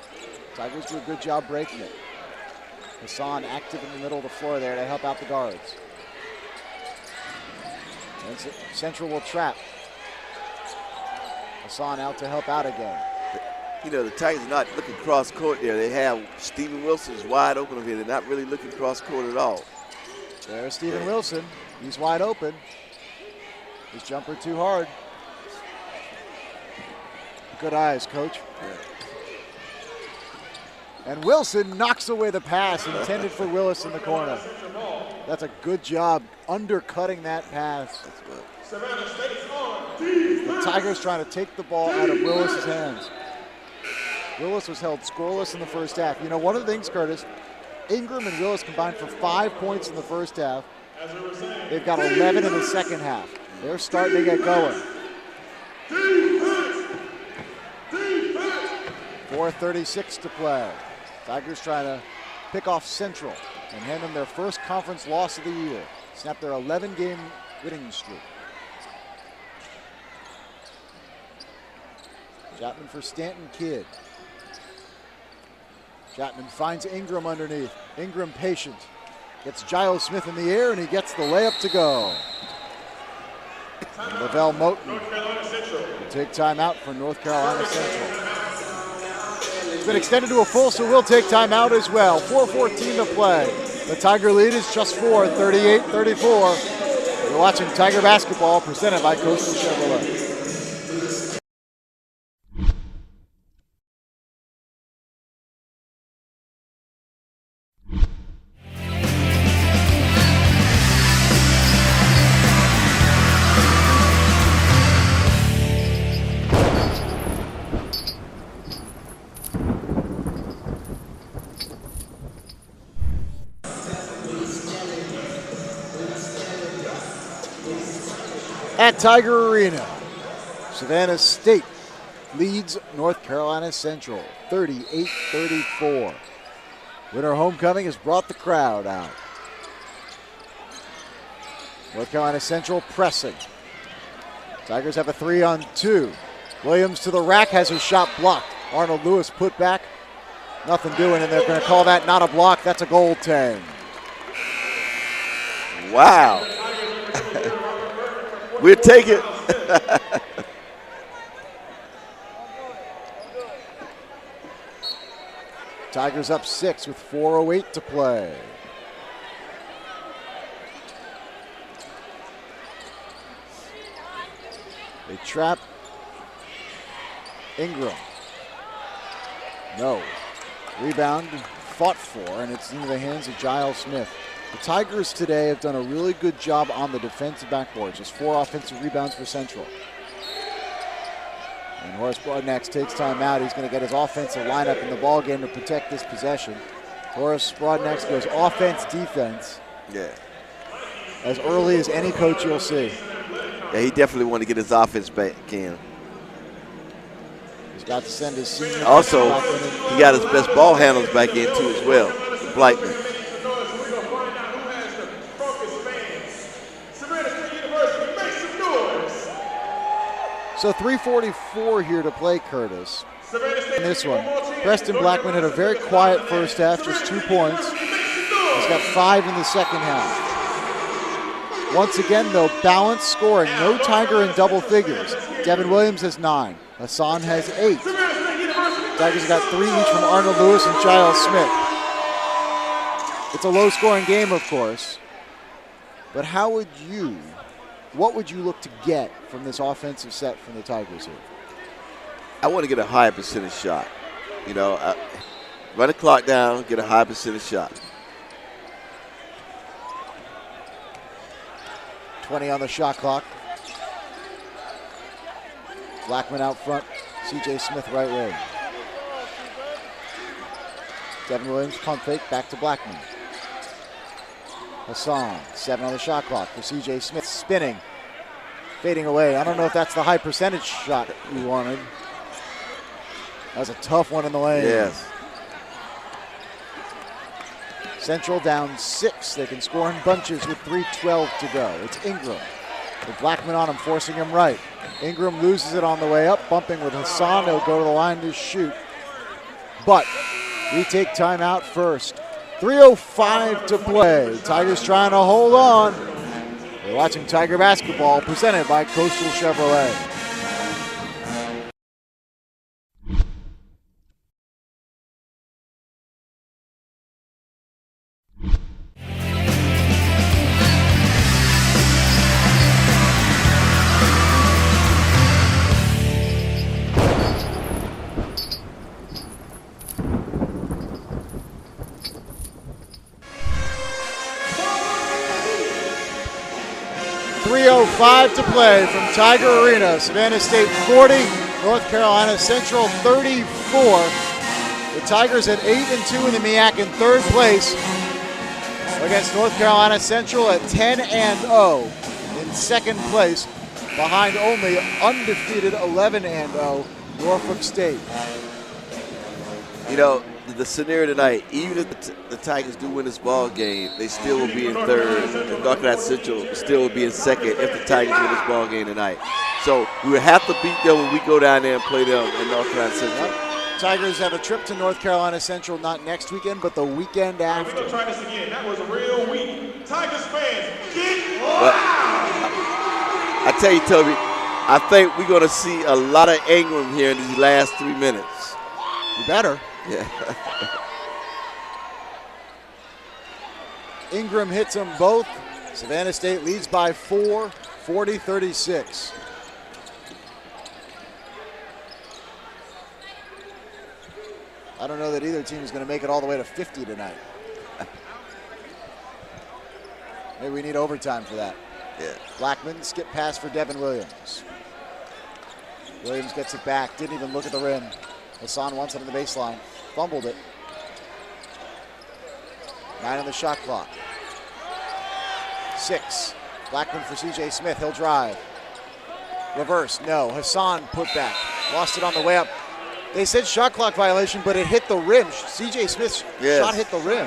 Tigers do a good job breaking it. Hassan active in the middle of the floor there to help out the guards. And Central will trap. Hassan out to help out again. You know, the Tigers are not looking cross court there. They have Stephen Wilson's wide open over here. They're not really looking cross court at all. There's Stephen Wilson. He's wide open. His jumper too hard. Good eyes, coach. Yeah. And Wilson knocks away the pass intended for Willis in the corner. That's a good job undercutting that pass. Savannah State's on defense. The Tigers trying to take the ball out of Willis's hands. Willis was held scoreless in the first half. You know, one of the things, Curtis, Ingram and Willis combined for 5 points in the first half. They've got 11 in the second half. They're starting to get going. 4:36 to play. Tigers trying to pick off Central and hand them their first conference loss of the year. Snap their 11-game winning streak. Chapman for Stanton Kidd. Chapman finds Ingram underneath. Ingram patient. Gets Giles Smith in the air and he gets the layup to go. And Lavelle Moten will take timeout for North Carolina Central. It's been extended to a full, so we'll take timeout as well. 4:14 to play. The Tiger lead is just 4, 38-34. You're watching Tiger basketball presented by Coastal Chevrolet. At Tiger Arena, Savannah State leads North Carolina Central 38-34. Winter homecoming has brought the crowd out. North Carolina Central pressing. Tigers have a 3-on-2. Williams to the rack, has his shot blocked. Arnold Lewis put back. Nothing doing, and they're going to call that not a block. That's a goaltend. Wow. We'll take it. Tigers up 6 with 4:08 to play. They trap Ingram. No. Rebound fought for, and it's into the hands of Giles Smith. The Tigers today have done a really good job on the defensive backboard. Just 4 offensive rebounds for Central. And Horace Broadnax takes time out. He's going to get his offensive lineup in the ballgame to protect this possession. Horace Broadnax goes offense, defense. Yeah. As early as any coach you'll see. Yeah, he definitely wanted to get his offense back in. He's Got to send his senior. Also, he got his best ball handlers back in too as well. Blackman. So 3:44 here to play, Curtis. In this one, Preston Blackman had a very quiet first half, just 2 points. He's got 5 in the second half. Once again, though, balanced scoring. No Tiger in double figures. Devin Williams has 9. Hassan has 8. Tigers have got 3 each from Arnold Lewis and Giles Smith. It's a low-scoring game, of course. But what would you look to get from this offensive set from the Tigers here? I want to get a high percentage shot. You know, run the clock down, get a high percentage shot. 20 on the shot clock. Blackman out front. C.J. Smith right wing. Devin Williams pump fake back to Blackman. Hassan, 7 on the shot clock for C.J. Smith, spinning, fading away. I don't know if that's the high percentage shot you wanted. That was a tough one in the lane. Yes. Central down 6. They can score in bunches with 3:12 to go. It's Ingram. With Blackman on him, forcing him right. Ingram loses it on the way up, bumping with Hassan. He'll go to the line to shoot. But we take timeout first. 3:05 to play. Tigers trying to hold on. You're watching Tiger basketball presented by Coastal Chevrolet. .05 to play from Tiger Arena. Savannah State 40, North Carolina Central 34. The Tigers at 8-2 in the MEAC in third place against North Carolina Central at 10-0 in second place, behind only undefeated 11-0 Norfolk State. You know, the scenario tonight, even if the Tigers do win this ball game, they still will be in third, and North Carolina Central still will be in second if the Tigers win this ball game tonight. So we would have to beat them when we go down there and play them in North Carolina Central. Tigers have a trip to North Carolina Central, not next weekend, but the weekend after. We're going to try this again. That was a real week. Tigers fans, get But I tell you, Toby, I think we're going to see a lot of Ingram here in these last 3 minutes. You better. Yeah. Ingram hits them both. Savannah State leads by 4, 40-36. I don't know that either team is going to make it all the way to 50 tonight. Maybe we need overtime for that. Yeah. Blackman, skip pass for Devin Williams. Williams gets it back, didn't even look at the rim. Hassan wants it on the baseline, fumbled it. 9 on the shot clock. 6. Blackman for C.J. Smith, he'll drive. Reverse, no. Hassan put back, lost it on the way up. They said shot clock violation, but it hit the rim. C.J. Smith's shot hit the rim.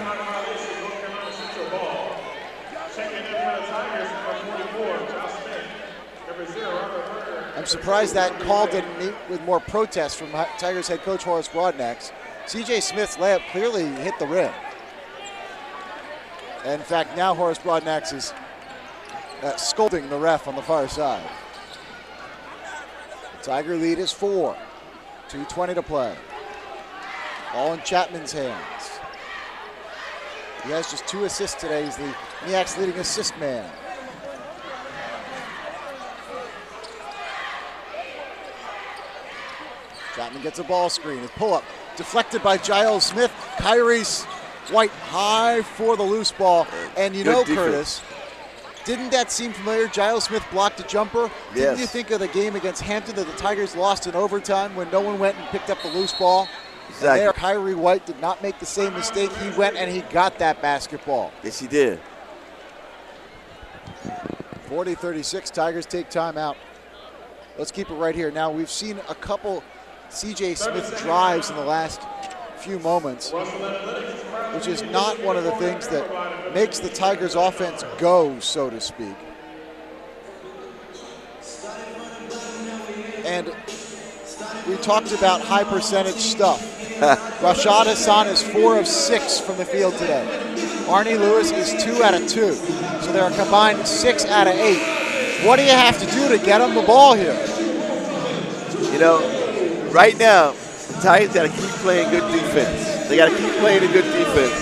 I'm surprised that call didn't meet with more protests from Tigers head coach Horace Broadnax. C.J. Smith's layup clearly hit the rim. And in fact, now Horace Broadnax is scolding the ref on the far side. The Tiger lead is 4. 2:20 to play. Ball in Chapman's hands. He has just 2 assists today. He's the MEAC's leading assist man. Chapman gets a ball screen. His pull-up deflected by Giles Smith. Kyrie White high for the loose ball. And you know, Curtis, didn't that seem familiar? Giles Smith blocked a jumper. Yes. Didn't you think of the game against Hampton that the Tigers lost in overtime when no one went and picked up the loose ball? Exactly. And there, Kyrie White did not make the same mistake. He went and he got that basketball. Yes, he did. 40-36, Tigers take timeout. Let's keep it right here. Now, we've seen a couple C.J. Smith drives in the last few moments, which is not one of the things that makes the Tigers offense go, so to speak. And we talked about high percentage stuff. Rashad Hassan is 4 of 6 from the field today. Arnie Lewis is 2 out of 2. So they're a combined 6 out of 8. What do you have to do to get them the ball here? You know, right now, the Tigers got to keep playing good defense. They got to keep playing a good defense.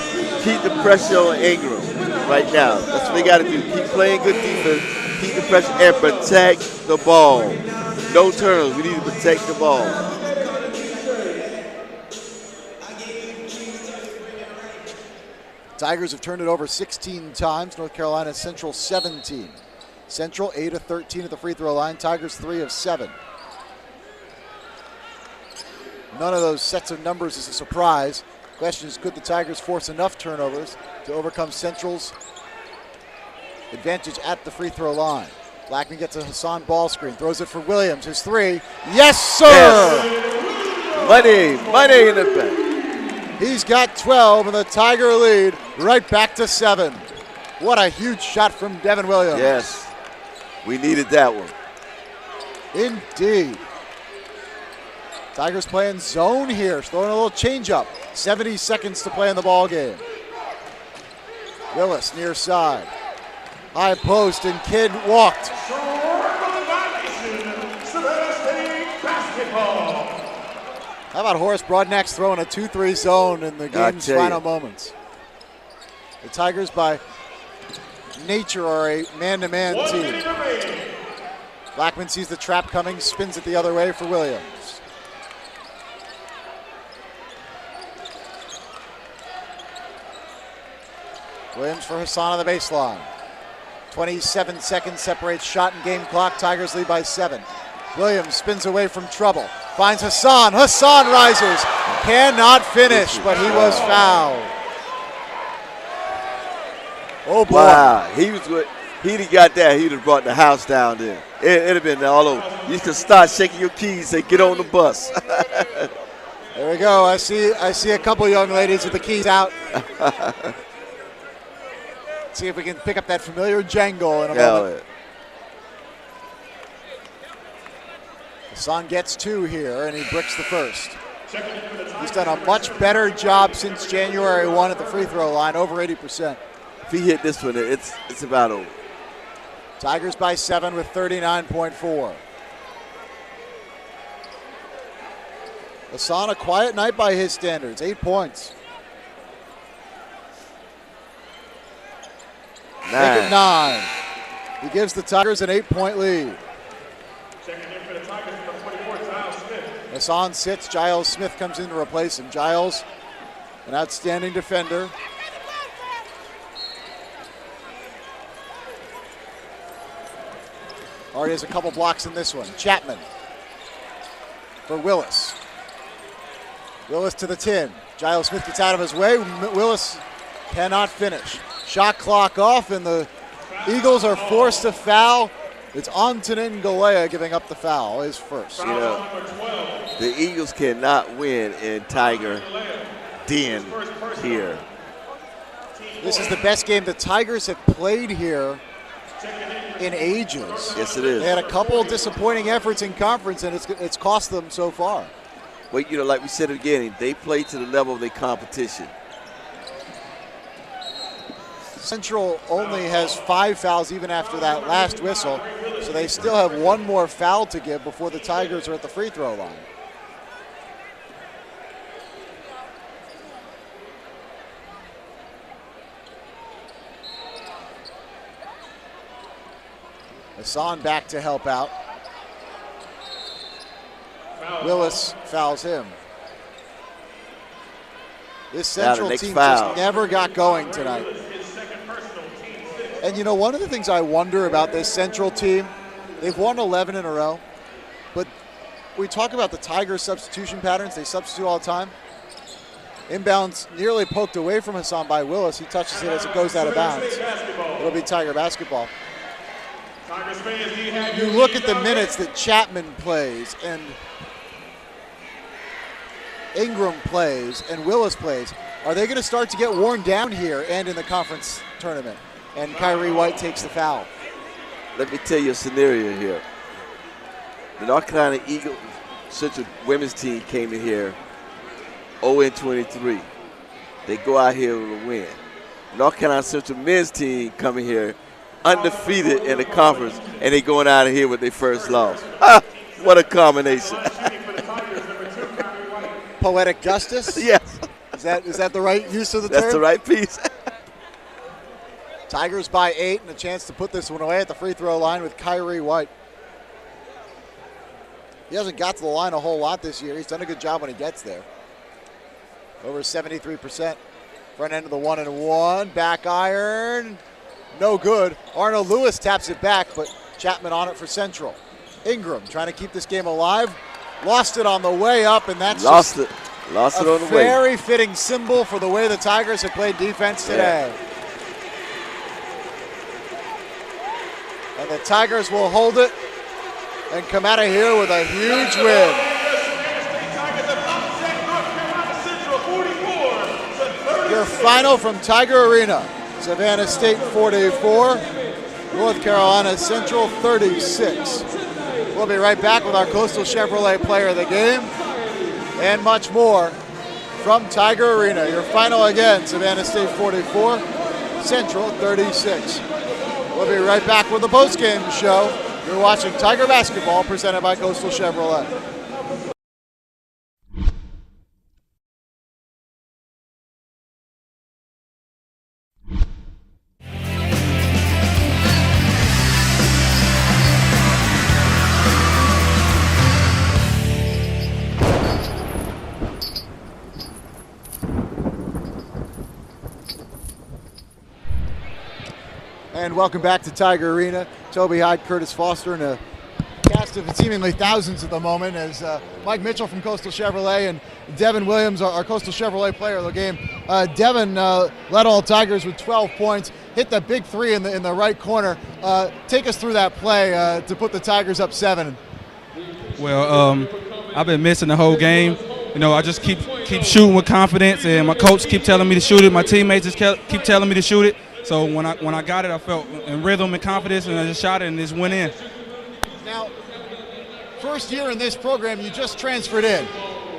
Keep the pressure on Ingram right now. That's what they got to do. Keep playing good defense. Keep the pressure and protect the ball. No turnovers. We need to protect the ball. Tigers have turned it over 16 times. North Carolina Central 17. Central 8 of 13 at the free throw line. Tigers 3 of 7. None of those sets of numbers is a surprise. Question is, could the Tigers force enough turnovers to overcome Central's advantage at the free throw line? Blackman gets a Hassan ball screen, throws it for Williams. His 3. Yes, sir! Yes. Money in the back. He's got 12, and the Tiger lead right back to 7. What a huge shot from Devin Williams. Yes, we needed that one. Indeed. Tigers playing zone here, throwing a little changeup. 70 seconds to play in the ball game. Willis near side. High post, and Kidd walked. How about Horace Broadnax throwing a 2-3 zone in the game's final moments? The Tigers, by nature, are a man-to-man team. Blackman sees the trap coming, spins it the other way for Williams. Williams for Hassan on the baseline. 27 seconds separates shot and game clock. Tigers lead by 7. Williams spins away from trouble. Finds Hassan. Hassan rises. Cannot finish, but he was fouled. Oh, boy. Wow. He'd have got that. He'd have brought the house down there. It'd have been all over. You could start shaking your keys and get on the bus. There we go. I see a couple young ladies with the keys out. See if we can pick up that familiar jangle in a moment. Yeah. Hassan gets 2 here, and he bricks the first. He's done a much better job since January 1 at the free throw line, over 80%. If he hit this one, it's about over. Tigers by 7 with 39.4. Hassan, a quiet night by his standards, 8 points. 9. Make it 9. He gives the Tigers an 8-point lead. Hassan sits. Giles Smith comes in to replace him. Giles, an outstanding defender. Already has a couple blocks in this one. Chapman for Willis. Willis to the 10. Giles Smith gets out of his way. Willis cannot finish. Shot clock off, and the Eagles are forced to foul. It's Antonin Galea giving up the foul, his first. You know, the Eagles cannot win in Tiger Den here. This is the best game the Tigers have played here in ages. Yes, it is. They had a couple disappointing efforts in conference, and it's cost them so far. But, you know, like we said again, they play to the level of their competition. Central only has 5 fouls even after that last whistle, so they still have 1 more foul to give before the Tigers are at the free throw line. Hassan back to help out. Willis fouls him. This Central team just never got going tonight. And, you know, one of the things I wonder about this Central team, they've won 11 in a row, but we talk about the Tigers' substitution patterns. They substitute all the time. Inbounds nearly poked away from Hassan by Willis. He touches it as it goes out of bounds. It'll be Tiger basketball. You look at the minutes that Chapman plays, and Ingram plays and Willis plays, are they going to start to get worn down here and in the conference tournament? And Kyrie White takes the foul. Let me tell you a scenario here. The North Carolina Eagles Central women's team came in here 0-23. They go out here with a win. North Carolina Central men's team coming here undefeated in the conference, and they going out of here with their first loss. Ah, what a combination. Poetic justice? Yes. Is that the right use of the term? That's the right piece. Tigers by 8 and a chance to put this one away at the free throw line with Kyrie White. He hasn't got to the line a whole lot this year. He's done a good job when he gets there. Over 73%. Front end of the 1-and-1. Back iron. No good. Arnold Lewis taps it back, but Chapman on it for Central. Ingram trying to keep this game alive. Lost it on the way up, and that's Lost it on the way. A very fitting symbol for the way the Tigers have played defense today. Yeah. And the Tigers will hold it and come out of here with a huge win. Your final from Tiger Arena. Savannah State 44, North Carolina Central 36. We'll be right back with our Coastal Chevrolet Player of the Game and much more from Tiger Arena. Your final again, Savannah State 44, Central 36. We'll be right back with the postgame show. You're watching Tiger Basketball presented by Coastal Chevrolet. And welcome back to Tiger Arena. Toby Hyde, Curtis Foster, and a cast of seemingly thousands at the moment as Mike Mitchell from Coastal Chevrolet and Devin Williams, our Coastal Chevrolet Player of the Game. Devin led all Tigers with 12 points, hit the big three in the right corner. Take us through that play to put the Tigers up 7. Well, I've been missing the whole game. You know, I just keep shooting with confidence, and my coach keep telling me to shoot it. My teammates just keep telling me to shoot it. So when I got it, I felt in rhythm and confidence, and I just shot it and just went in. Now, first year in this program, you just transferred in.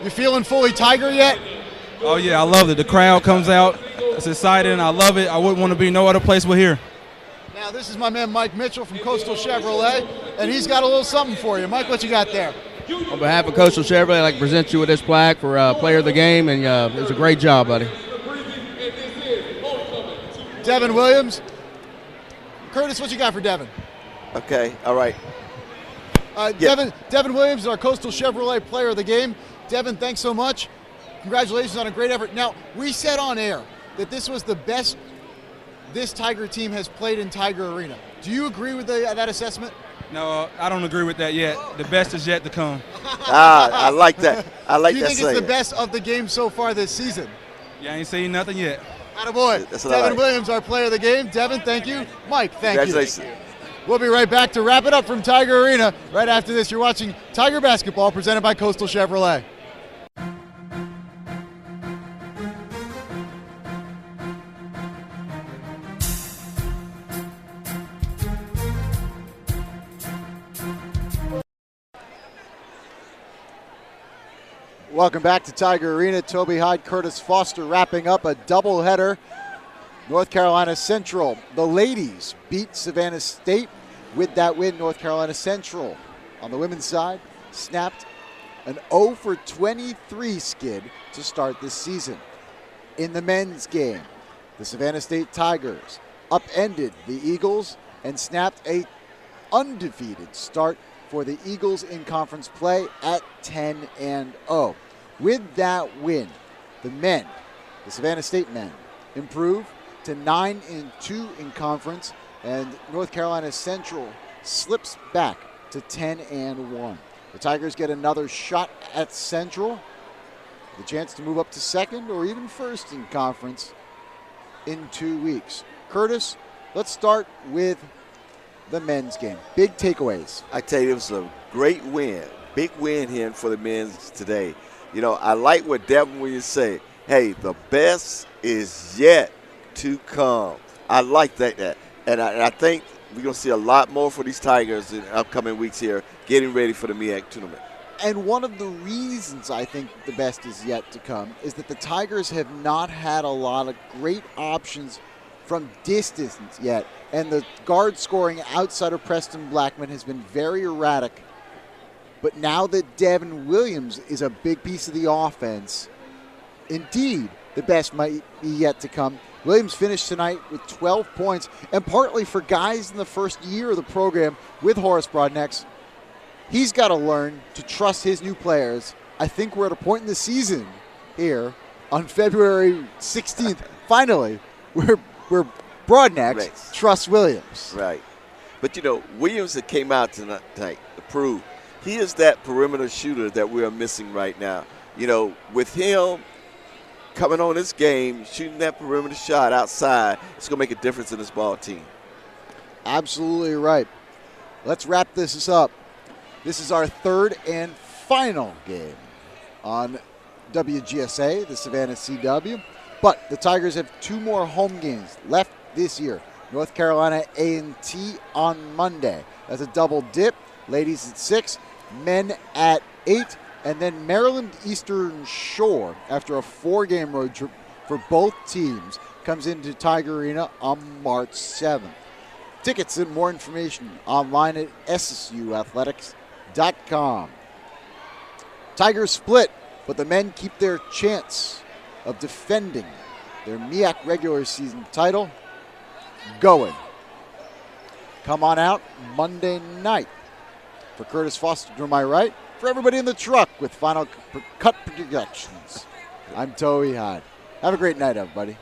You feeling fully Tiger yet? Oh yeah, I love it. The crowd comes out. It's exciting. I love it. I wouldn't want to be no other place but here. Now, this is my man Mike Mitchell from Coastal Chevrolet, and he's got a little something for you. Mike, what you got there? On behalf of Coastal Chevrolet, I'd like to present you with this plaque for Player of the Game, and it was a great job, buddy. Devin Williams. Curtis, what you got for Devin? Okay, all right. Devin Williams is our Coastal Chevrolet Player of the Game. Devin, thanks so much. Congratulations on a great effort. Now, we said on air that this was the best this Tiger team has played in Tiger Arena. Do you agree with that assessment? No, I don't agree with that yet. The best is yet to come. I like that. I like that. Do you think it's the best of the game so far this season? Yeah, I ain't seen nothing yet. Attaboy. Devin Williams, our Player of the Game. Devin, thank you. Mike, thank you. Congratulations. We'll be right back to wrap it up from Tiger Arena. Right after this, you're watching Tiger Basketball presented by Coastal Chevrolet. Welcome back to Tiger Arena. Toby Hyde, Curtis Foster wrapping up a doubleheader. North Carolina Central, the ladies beat Savannah State. With that win, North Carolina Central on the women's side snapped an 0-for-23 skid to start this season. In the men's game, the Savannah State Tigers upended the Eagles and snapped a undefeated start for the Eagles in conference play at 10-0. With that win, the Savannah State men, improved to 9-2 in conference, and North Carolina Central slips back to 10-1. The Tigers get another shot at Central, the chance to move up to second or even first in conference in 2 weeks. Curtis, let's start with the men's game. Big takeaways. I tell you, it was a great win. Big win here for the men's today. You know, I like what Devin Williams said. Hey, the best is yet to come. I like that. And I think we're going to see a lot more for these Tigers in upcoming weeks here, getting ready for the MEAC tournament. And one of the reasons I think the best is yet to come is that the Tigers have not had a lot of great options from distance yet. And the guard scoring outside of Preston Blackman has been very erratic. But now that Devin Williams is a big piece of the offense, indeed, the best might be yet to come. Williams finished tonight with 12 points, and partly for guys in the first year of the program with Horace Broadnex, he's got to learn to trust his new players. I think we're at a point in the season here on February 16th, finally, where Broadnex trusts Williams. Right. But, you know, Williams that came out tonight to prove he is that perimeter shooter that we are missing right now. You know, with him coming on this game, shooting that perimeter shot outside, it's going to make a difference in this ball team. Absolutely right. Let's wrap this up. This is our third and final game on WGSA, the Savannah CW. But the Tigers have 2 more home games left this year. North Carolina A&T on Monday. That's a double dip. Ladies at 6, men at 8, and then Maryland Eastern Shore, after a 4-game road trip for both teams, comes into Tiger Arena on March 7th. Tickets and more information online at SSUathletics.com. Tigers split, but the men keep their chance of defending their MEAC regular season title going. Come on out Monday night. For Curtis Foster to my right, for everybody in the truck with Final Cut Projections, I'm Toey Hod. Have a great night, everybody.